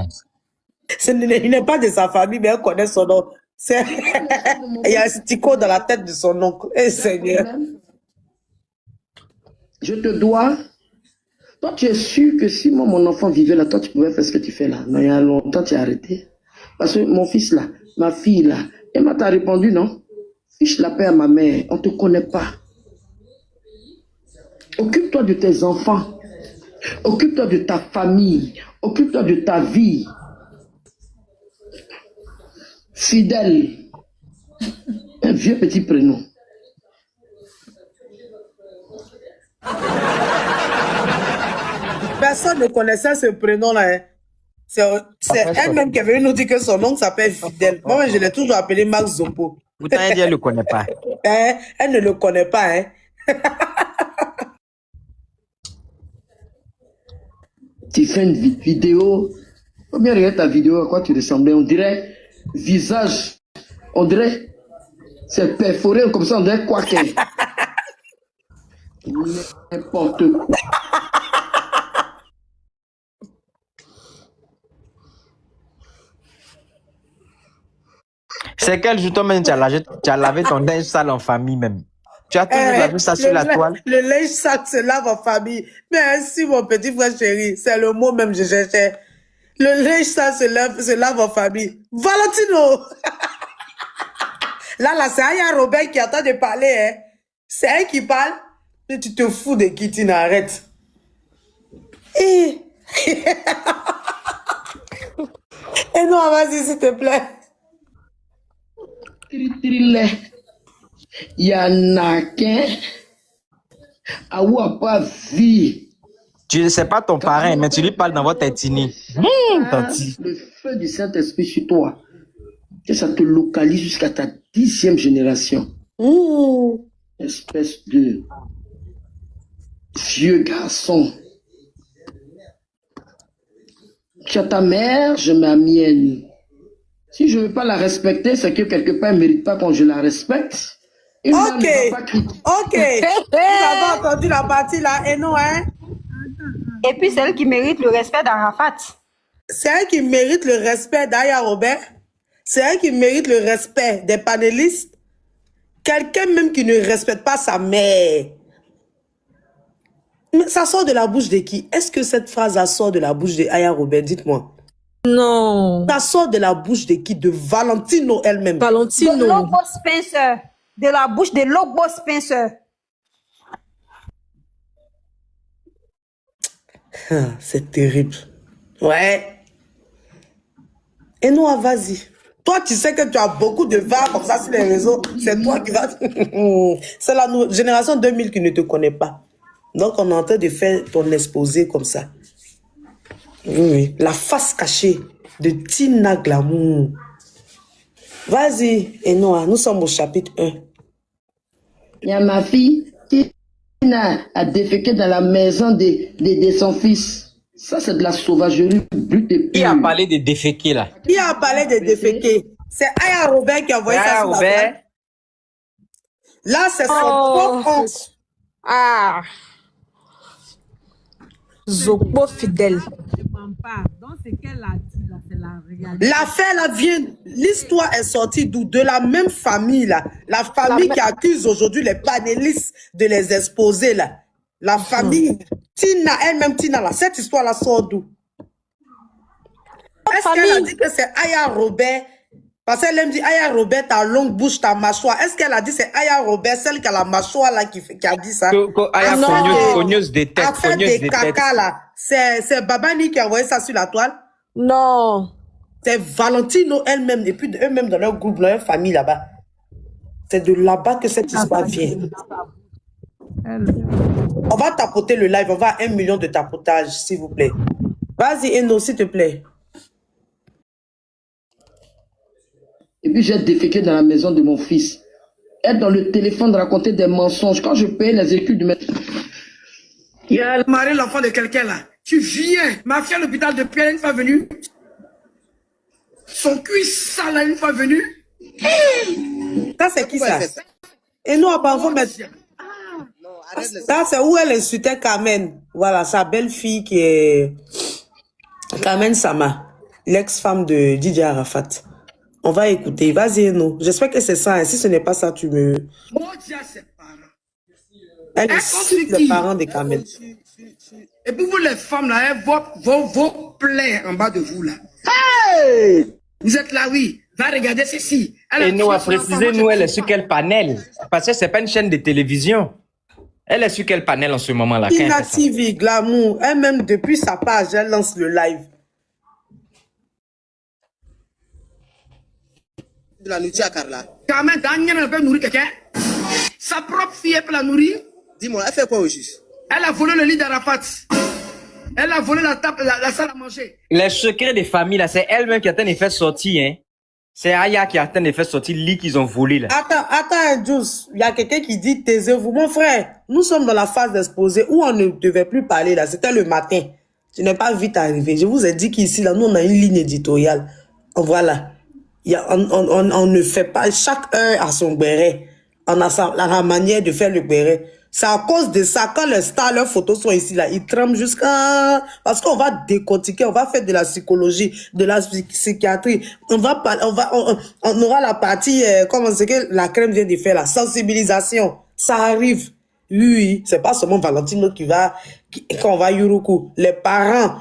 Il n'est pas de sa famille, mais elle connaît son nom. Il y a un stico dans la tête de son oncle. Eh, Seigneur. Je te dois. Toi, tu es sûr que si moi, mon enfant vivait là, toi, tu pouvais faire ce que tu fais là. Non, il y a longtemps, tu as arrêté. Parce que mon fils là, ma fille là, Emma t'a répondu, non? Fiche la paix à ma mère, on ne te connaît pas. Occupe-toi de tes enfants. Occupe-toi de ta famille. Occupe-toi de ta vie. Fidèle. Un vieux petit prénom. Personne ne connaissait ce prénom-là. Hein. C'est elle-même qui est venue nous dire que son nom s'appelle Fidèle. Moi, je l'ai toujours appelé Max Zopo. Pourtant, elle dit elle ne le connaît pas. Hein? Elle ne le connaît pas. Hein? Tu fais une vidéo. Faut bien regarder ta vidéo, à quoi tu ressemblais. On dirait visage. On dirait. C'est perforé comme ça, on dirait quoi que. N'importe quoi. C'est quel jour toi-même tu as lavé ton linge sale en famille même. Tu as toujours lavé ça sur la toile. Le linge sale se lave en famille. Mais ainsi, mon petit frère chéri, c'est le mot même que je cherchais. Le linge sale se lave en famille. Valentino! Là, c'est Aya Robert qui attend de parler. Hein. C'est elle qui parle. Mais tu te fous de Kitty, arrête. Et non, vas-y, s'il te plaît. Il y en a qu'un. A pas vie. Tu ne sais pas ton parrain, mais tu lui parles dans votre ethnie. Le feu du Saint-Esprit sur toi. Que ça te localise jusqu'à ta 10e génération. Espèce de vieux garçon. Tu as ta mère, je ma mienne. Si je ne veux pas la respecter, c'est que quelque part, elle ne mérite pas qu'on je la respecte. Une dame ne va pas critiquer. Ok. Vous avez entendu la partie là, et non, hein? Et puis, c'est elle qui mérite le respect d'Arafat. C'est elle qui mérite le respect d'Aya Robert. C'est elle qui mérite le respect des panélistes. Quelqu'un même qui ne respecte pas sa mère. Mais ça sort de la bouche de qui? Est-ce que cette phrase sort de la bouche d'Aya Robert? Dites-moi. Non. Ça sort de la bouche de qui? De Valentino elle-même. Valentino. De Logbo Spencer. De la bouche de Logbo Spencer. C'est terrible. Ouais. Et non, vas-y. Toi, tu sais que tu as beaucoup de va comme ça sur les réseaux. C'est toi qui vas... C'est la génération 2000 qui ne te connaît pas. Donc, on est en train de faire ton exposé comme ça. Oui, oui. La face cachée de Tina Glamour. Vas-y, Enoa, nous sommes au chapitre 1. Il y a ma fille, Tina a déféqué dans la maison de son fils. Ça, c'est de la sauvagerie brute et pure. Qui a parlé de déféquer là? Qui a parlé de déféquer? C'est Aya Robert qui a envoyé ça sur la toile. Là, c'est son propre oncle. Ah. Zopo fidèle. L'affaire là vient, l'histoire est sortie d'où? De la même famille là. La famille qui accuse aujourd'hui les panélistes de les exposer là. La famille, Tina, elle-même Tina là, cette histoire là sort d'où? Est-ce qu'elle a dit que c'est Aya Robert? Parce qu'elle aime dire Aya Robert, ta longue bouche, ta mâchoire. Est-ce qu'elle a dit c'est Aya Robert, celle qui a la mâchoire là, qui a dit ça? Aya fogneuse des têtes, affaire des caca là. C'est Babani qui a envoyé ça sur la toile? Non. C'est Valentino elle-même, et puis eux-mêmes dans leur groupe, dans leur famille là-bas. C'est de là-bas que cette histoire vient. On va tapoter le live, on va à 1 million de tapotage, s'il vous plaît. Vas-y, Eno, s'il te plaît. Et puis j'ai déféqué dans la maison de mon fils. Être dans le téléphone de raconter des mensonges. Quand je paye les études de mes... Il y a le mari, l'enfant de quelqu'un là. Tu viens, ma fille à l'hôpital de Pierre une fois venue. Son cul sale une fois venu. Ça c'est qui ça? Et nous, on mettre... Ça c'est où elle insultait Carmen. Voilà, sa belle-fille qui est... Carmen Sama, l'ex-femme de DJ Arafat. On va écouter. Vas-y, Eno. J'espère que c'est ça. Si ce n'est pas ça, tu me... Elle insulte les parents de Carmen. Et puis vous les femmes là, hein, vos plaies en bas de vous là. Hey! Vous êtes là, oui. Va regarder ceci. Et nous, à préciser, nous, elle est sur quel panel? Parce que c'est pas une chaîne de télévision. Elle est sur quel panel en ce moment-là? Tina TV, Glamour. Elle-même, depuis sa page, elle lance le live. De la nourriture à Carla. Carmen, Daniel, elle peut nourrir quelqu'un. Sa propre fille, elle peut la nourrir. Dis-moi, elle fait quoi au juste? Elle a volé le lit d'Arafat. Elle a volé la table, la salle à manger. Les secrets des familles, là, c'est elle-même qui a de faire sortir, hein. C'est Aya qui a de faire sortir le lit qu'ils ont volé, là. Attends, Juice. Il y a quelqu'un qui dit, taisez-vous. Mon frère, nous sommes dans la phase d'exposé où on ne devait plus parler, là. C'était le matin. Tu n'es pas vite arrivé. Je vous ai dit qu'ici, là, nous, on a une ligne éditoriale. Voilà. On ne fait pas, chaque heure a son béret. On a la manière de faire le béret. C'est à cause de ça, quand les stars, leurs photos sont ici, là, ils tremblent jusqu'à... Parce qu'on va décortiquer, on va faire de la psychologie, de la psychiatrie. On aura la partie, comment c'est que la crème vient de faire, la sensibilisation. Ça arrive. Oui, c'est pas seulement Valentino quand on va Yuruku. Les parents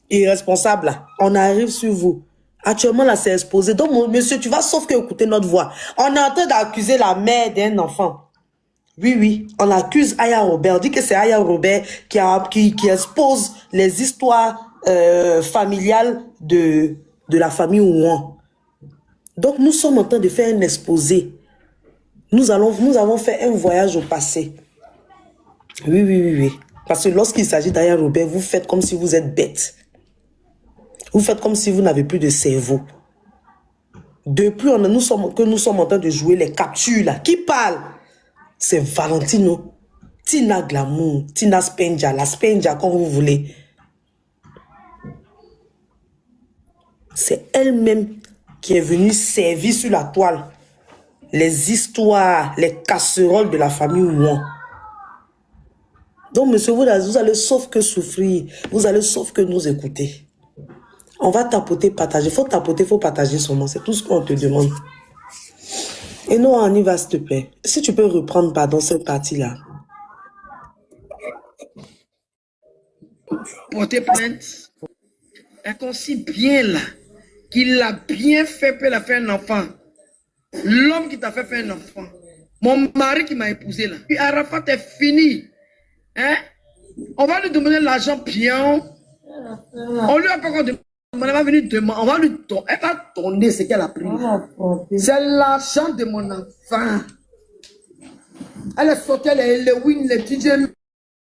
irresponsables, là, on arrive sur vous. Actuellement, là, c'est exposé. Donc, monsieur, tu vas sauf que écouter notre voix. On est en train d'accuser la mère d'un enfant. Oui, on accuse Aya Robert. On dit que c'est Aya Robert qui expose les histoires familiales de la famille Ouan. Donc, nous sommes en train de faire un exposé. Nous avons fait un voyage au passé. Oui. Parce que lorsqu'il s'agit d'Aya Robert, vous faites comme si vous êtes bête. Vous faites comme si vous n'avez plus de cerveau. Depuis nous sommes en train de jouer les captures là. Qui parle? C'est Valentino, Tina Glamour, Tina Spenja, la Spenja comme vous voulez. C'est elle-même qui est venue servir sur la toile les histoires, les casseroles de la famille Ouan. Donc monsieur, vous allez sauf que souffrir, vous allez sauf que nous écouter. On va tapoter, partager. Faut tapoter, faut partager seulement. C'est tout ce qu'on te demande. Et nous, on y va, s'il te plaît. Si tu peux reprendre, pardon, cette partie-là. Porter plainte. Elle considère bien là, qu'il a bien fait pour la faire un enfant. L'homme qui t'a fait faire un enfant. Mon mari qui m'a épousé là. Puis Arafat est fini. Hein? On va lui demander l'argent bien. On lui a pas encore demandé. Elle va venir demander. On va lui donner. Elle va donner ce qu'elle a pris. C'est l'argent de mon enfant. Elle est sortie, les win, les DJ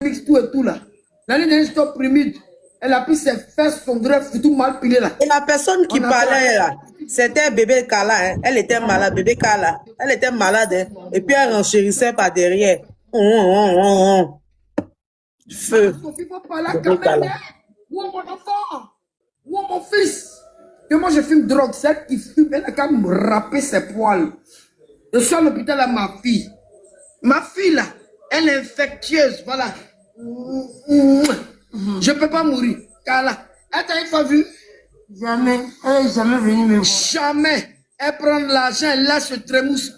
mix, tout et tout là. L'année dernière, j'étais opprimée. Elle a pris ses fesses, son greffe, tout mal pilé là. Et la personne qui parlait là, c'était bébé Kala. Hein. Elle était malade, bébé Kala. Elle était malade. Hein. Et puis elle renchérissait par derrière. Feu. Il faut parler à Kamel. Où est mon enfant? Où est mon fils? Que moi je fume drogue. Celle qui fume, elle a qu'à me râper ses poils. Je suis à l'hôpital à ma fille. Ma fille là, elle est infectieuse. Voilà. Je ne peux pas mourir. Kala, elle t'a une fois vu? Jamais. Elle n'est jamais venue me voir. Jamais. Elle prend l'argent, elle lâche le trémousse.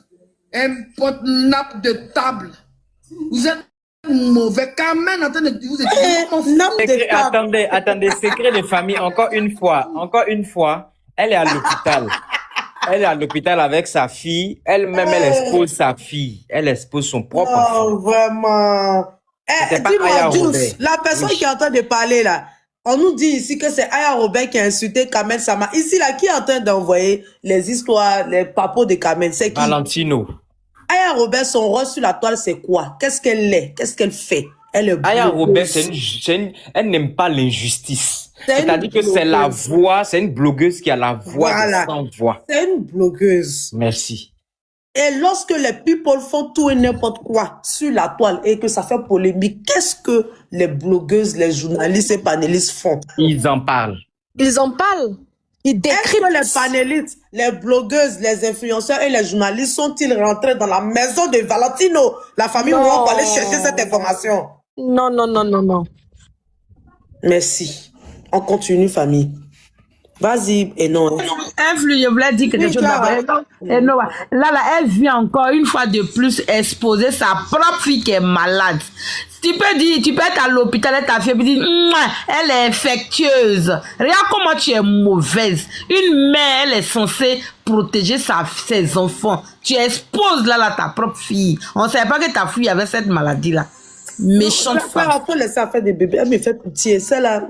Elle porte une nappe de table. Vous êtes mauvais. Quand même en train de vous Attendez, secret de famille, encore une fois, elle est à l'hôpital. Elle est à l'hôpital avec sa fille. Elle-même, elle expose sa fille. Elle expose son propre enfant. Non, vraiment. Dis-moi, Jules, la personne qui est en train de parler là, on nous dit ici que c'est Aya Robert qui a insulté Kamel Sama. Ici, là, qui est en train d'envoyer les histoires, les papos de Kamel? C'est qui? Valentino. Aya Robert, son rôle sur la toile, c'est quoi? Qu'est-ce qu'elle est? Qu'est-ce qu'elle fait? Elle est Aya Robert, elle n'aime pas l'injustice. C'est-à-dire que c'est la voix, c'est une blogueuse qui a la voix sans voix. C'est une blogueuse. Merci. Et lorsque les people font tout et n'importe quoi sur la toile et que ça fait polémique, qu'est-ce que les blogueuses, les journalistes et panélistes font? Ils en parlent. Ils en parlent. Ils décrivent. Les panélistes, les blogueuses, les influenceurs et les journalistes sont-ils rentrés dans la maison de Valentino, la famille où on va aller chercher cette information? Non, non, non, non, non. Merci. On continue, famille. Vas-y, et non. Je voulais dire quelque chose d'abord. Là, elle vient encore une fois de plus exposer sa propre fille qui est malade. Tu peux être à l'hôpital et ta fille dit, elle est infectieuse. Regarde comment tu es mauvaise. Une mère, elle est censée protéger ses enfants. Tu exposes là ta propre fille. On ne savait pas que ta fille avait cette maladie-là. Méchante femme. Après, laisser faire des bébés, elle me fait pitié. Celle-là,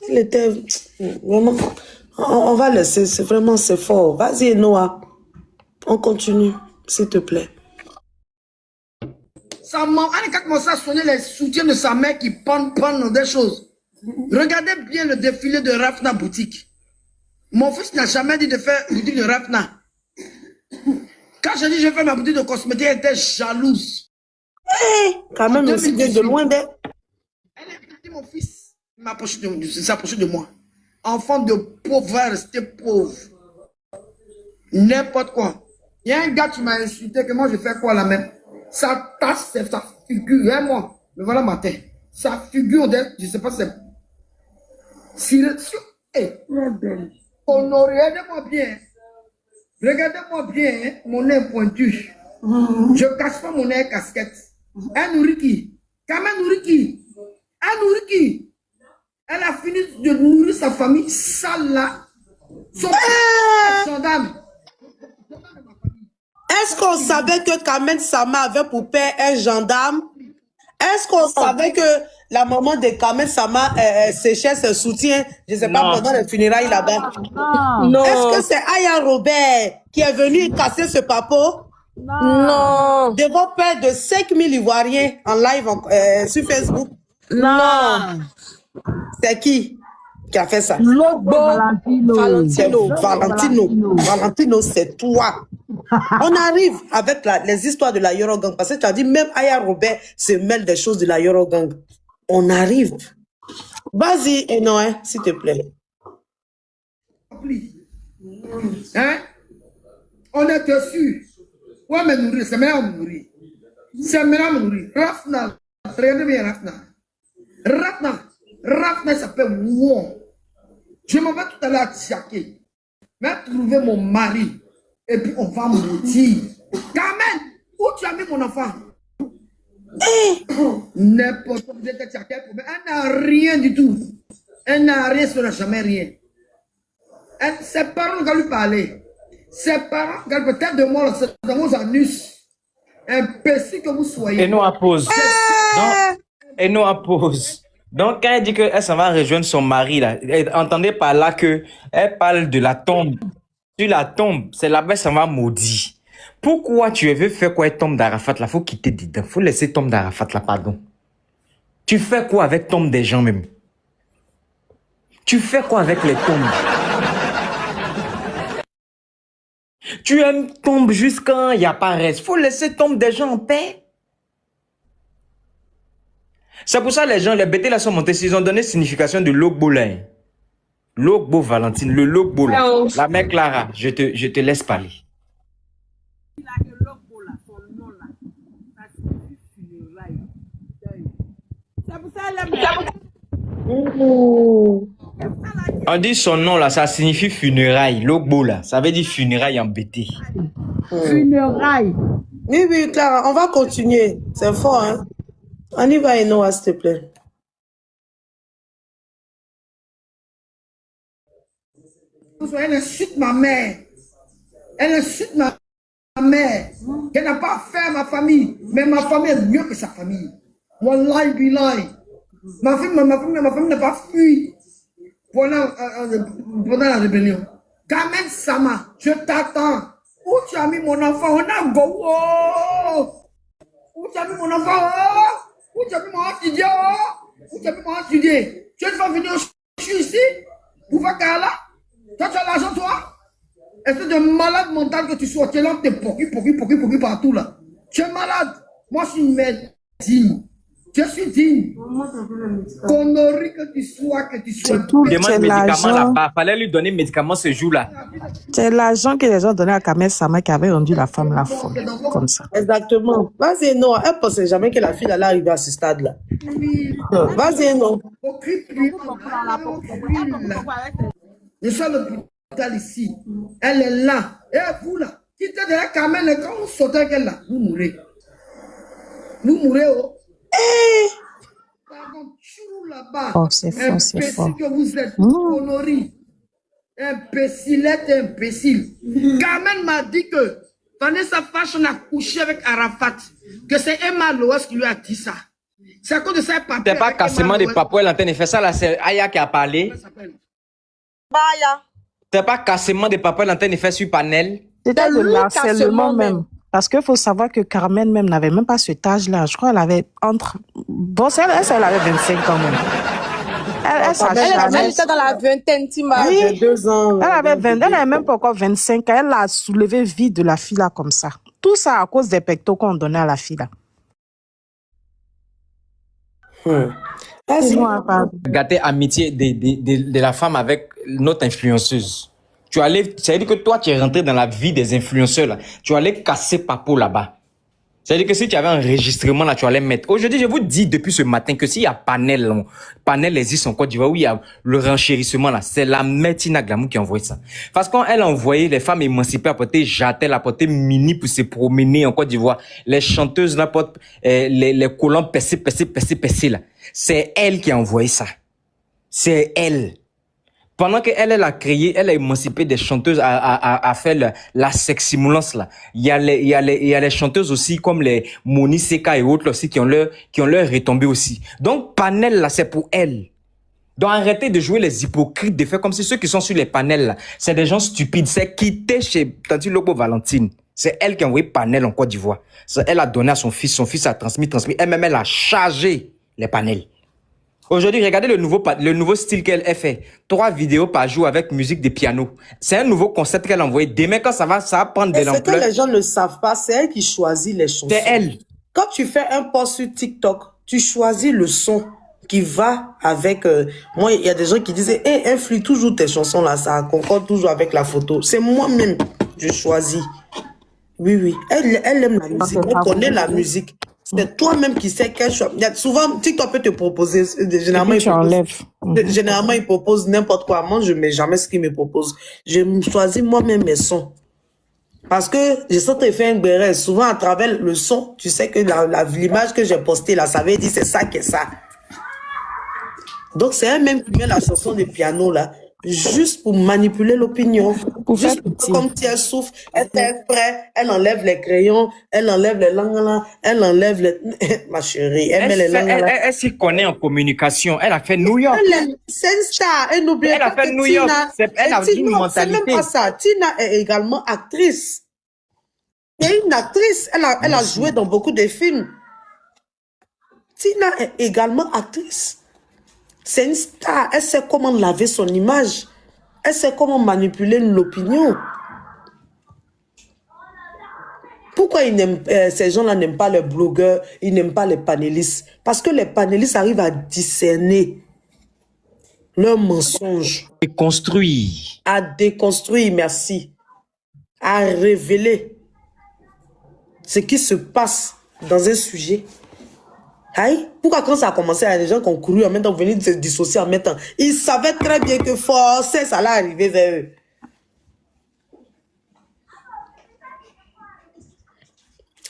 elle était vraiment... On va laisser, c'est fort. Vas-y, Noah. On continue, s'il te plaît. Sa maman, elle a commencé à sonner les soutiens de sa mère qui pendent des choses. Regardez bien le défilé de Rafna boutique. Mon fils n'a jamais dit de faire boutique de Rafna. Quand j'ai dit je vais faire ma boutique de cosmétiques, elle était jalouse. Quand même, aussi de loin d'elle. Elle a dit mon fils s'approcher de moi. Enfant de pauvre va rester pauvre. N'importe quoi. Il y a un gars qui m'a insulté que moi je fais quoi là même. Sa tasse, c'est sa figure. Hein, moi, me voilà matin. Sa figure, je sais pas si... Honoré, regardez-moi bien. Regardez-moi bien, hein, mon nez pointu. Je ne cache pas mon nez casquette. Elle nourrit qui? Kamel nourrit qui? Elle nourrit qui? Elle a fini de nourrir sa famille sale là. Son gendarme. Est-ce qu'on savait que Kamel Sama avait pour père un gendarme? Est-ce qu'on savait que la maman de Kamel Sama séchait ses soutiens, je ne sais pas, pendant les funérailles là-bas? Non. Est-ce que c'est Aya Robert qui est venu casser ce papo? Non. Devant près de 5000 Ivoiriens en live sur Facebook? Non. C'est qui a fait ça? Valentino, c'est toi. On arrive avec les histoires de la Yorogang. Parce que tu as dit, même Aya Robert se mêle des choses de la Yorogang. On arrive. Vas-y, Enoé, s'il te plaît. Hein? On est dessus. Ouais, mais nourrir, c'est maintenant me nourrir. C'est maintenant me nourrir. Rafna, regardez bien Rafna. Rafna s'appelle Wouon. Je m'en vais tout à l'heure à Tchaké. Mais trouver mon mari. Et puis on va me dire. Kamel, où tu as mis mon enfant? N'importe quoi, vous êtes Tchaké. Elle n'a rien du tout. Elle n'a rien, elle n'a jamais rien. Ses parents vont lui parler. Ses parents, peut-être de moi, c'est dans vos anus. Imbécile que vous soyez. Et nous à pause. Et non, à pause. Donc, quand elle dit qu'elle s'en va rejoindre son mari, là, entendez par là que elle parle de la tombe. Sur la tombe, c'est là-bas, ça va maudit. Pourquoi tu veux faire quoi avec tombe d'Arafat là? Faut quitter dedans. Faut laisser tombe d'Arafat là, pardon. Tu fais quoi avec tombe des gens même? Tu fais quoi avec les tombes? Tu aimes tombe jusqu'à il y a pas reste. Faut laisser tombe des gens en paix. C'est pour ça les gens, les bêtés là sont montés. Ils ont donné signification de Logbo là. Logbo Valentine, le Logbo là. La mère Clara, je te laisse parler. On dit son nom là, ça signifie funérailles. Logbo là, ça veut dire funérailles embêtées. Funérailles. Oui, oui, Clara, on va continuer. C'est fort, hein. On y va, Enoa, s'il te plaît. Elle insulte ma mère. Elle insulte ma mère. Elle n'a pas fait à ma famille. Mais ma famille est mieux que sa famille. Wallahi billahi. Ma famille n'a pas fui pendant la rébellion. Gamen Sama, je t'attends. Où tu as mis mon enfant? On a go. Où tu as mis mon enfant? Où tu as mis mon étudiant? Où tu as mis mon étudiant? Tu vas venir au CHU ici? Pour faire Kala? Toi, tu as l'argent, toi? Est-ce de malade mental que tu sois? Tu es là, tu es poqui partout là. Tu es malade. Moi, je suis une mère digne. Je suis digne. Connerie que tu sois, Demande médicaments là-bas. Fallait lui donner médicaments ce jour-là. C'est l'argent que les gens donnaient à Kamel Sama qui avait rendu la femme la folle. Comme ça. Exactement. Vas-y, non. Elle ne pensait jamais que la fille allait arriver à ce stade-là. Vas-y, non. Je suis à l'hôpital ici. Elle est là. Et vous là, qui était derrière Kamel, quand vous sautez avec elle là, vous mourrez. Vous mourrez, oh. Pardon, chou là-bas. Oh, c'est fort, c'est fort. Imbécile que vous êtes, connerie. Imbécilette, imbécile. Kamel m'a dit que Vanessa Fashion a couché avec Arafat, que c'est Emma Loas qui lui a dit ça. C'est à cause de ça, papa. C'est pas cassement de Papouel l'antenne et fait ça là, c'est Aya qui a parlé. Baya. C'est pas cassement de Papouel l'antenne et fait sur panel. C'était de l'harcèlement même. Parce qu'il faut savoir que Carmen même n'avait même pas cet âge-là. Je crois qu'elle avait entre... Bon, elle avait 25 ans même. Elle était dans la vingtaine, Tima. Oui. 2 ans. Elle n'avait même pas encore 25 ans. Elle a soulevé vide de la fille là comme ça. Tout ça à cause des pectos qu'on donnait à la fille là. Gâter amitié de la femme avec notre influenceuse. Tu allais, ça veut dire que toi, tu es rentré dans la vie des influenceurs là. Tu allais casser Papo là-bas. Ça veut dire que si tu avais un enregistrement là, tu allais mettre. Aujourd'hui, je vous dis depuis ce matin que s'il y a Panel, Panel existe en Côte d'Ivoire où il y a le renchérissement là, c'est la Metina Glamou qui a envoyé ça. Parce que quand elle a envoyé les femmes émancipées à porter Jatel, à porter Mini pour se promener en Côte d'Ivoire, les chanteuses là portent les collants percés là. C'est elle qui a envoyé ça. C'est elle. Pendant qu'elle a créé, elle a émancipé des chanteuses à faire la seximulance là. Il y a les chanteuses aussi comme les Moni Seka et autres aussi qui ont leur retombé aussi. Donc panel là c'est pour elle. Donc arrêtez de jouer les hypocrites, de faire comme si ceux qui sont sur les panels là, c'est des gens stupides. C'est quitté chez Tanti Lobo Valentine. C'est elle qui a envoyé panel en Côte d'Ivoire. Elle a donné à son fils a transmis. Elle-même elle a chargé les panels. Aujourd'hui, regardez le nouveau style qu'elle a fait. 3 vidéos par jour avec musique de piano. C'est un nouveau concept qu'elle a envoyé. Demain, quand ça va prendre de l'ampleur. C'est que les gens ne savent pas, c'est elle qui choisit les chansons. C'est elle. Quand tu fais un post sur TikTok, tu choisis le son qui va avec... moi, il y a des gens qui disaient, influe toujours tes chansons là, ça concorde toujours avec la photo. C'est moi-même, je choisis. Oui. Elle aime la musique, elle connaît la musique. C'est toi-même qui sais quel choix. Souvent, TikTok peut te proposer. Généralement, il propose n'importe quoi. Moi, je ne mets jamais ce qu'il me propose. Je choisis moi-même mes sons. Parce que je sens que tu fais un béret. Souvent, à travers le son, tu sais que l'image que j'ai postée là, ça veut dire c'est ça que ça. Donc, c'est elle-même qui met la chanson de piano là. juste pour manipuler l'opinion. Pour faire Juste pitié. comme si elle souffre, elle fait prêt, elle enlève les crayons, elle enlève les langues, elle enlève les... Ma chérie, elle met les langues. Elle se connaît en communication. Elle a fait New York. C'est une star. Et n'oubliez Elle a pas fait que New York. Tina... Elle a une Non, c'est même mentalité. pas ça. Tina est également actrice. Elle est une actrice. Elle a joué dans beaucoup de films. Tina est également actrice. C'est une star. Elle sait comment laver son image. Elle sait comment manipuler l'opinion. Pourquoi ces gens-là n'aiment pas les blogueurs, ils n'aiment pas les panélistes? Parce que les panélistes arrivent à discerner leurs mensonges. Et construire. À déconstruire, merci. À révéler ce qui se passe dans un sujet. Aïe, pourquoi quand ça a commencé, il y a des gens qui ont couru en même temps, venir se dissocier en même temps. Ils savaient très bien que forcément ça allait arriver vers eux.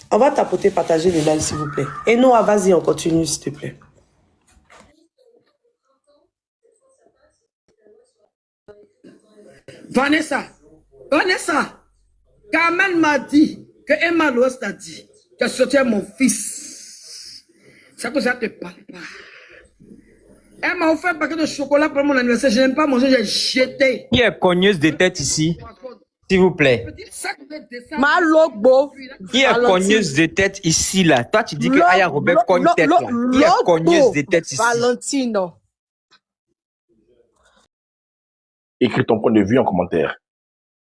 On va tapoter, partager les lives, s'il vous plaît. Et Noah, vas-y, on continue, s'il te plaît. Vanessa, Carmen m'a dit que Emma Lois t'a dit que c'était mon fils. C'est que ça te parle pas. Elle m'a offert un paquet de chocolat pour mon anniversaire. Je n'aime pas manger, j'ai jeté. Qui est cogneuse de tête ici? S'il vous plaît. Malogbo. Qui est cogneuse de tête ici, là? Toi, tu dis que Aya Robert cogne tête, là. Qui est cogneuse de tête ici? Valentino. Écris ton point de vue en commentaire.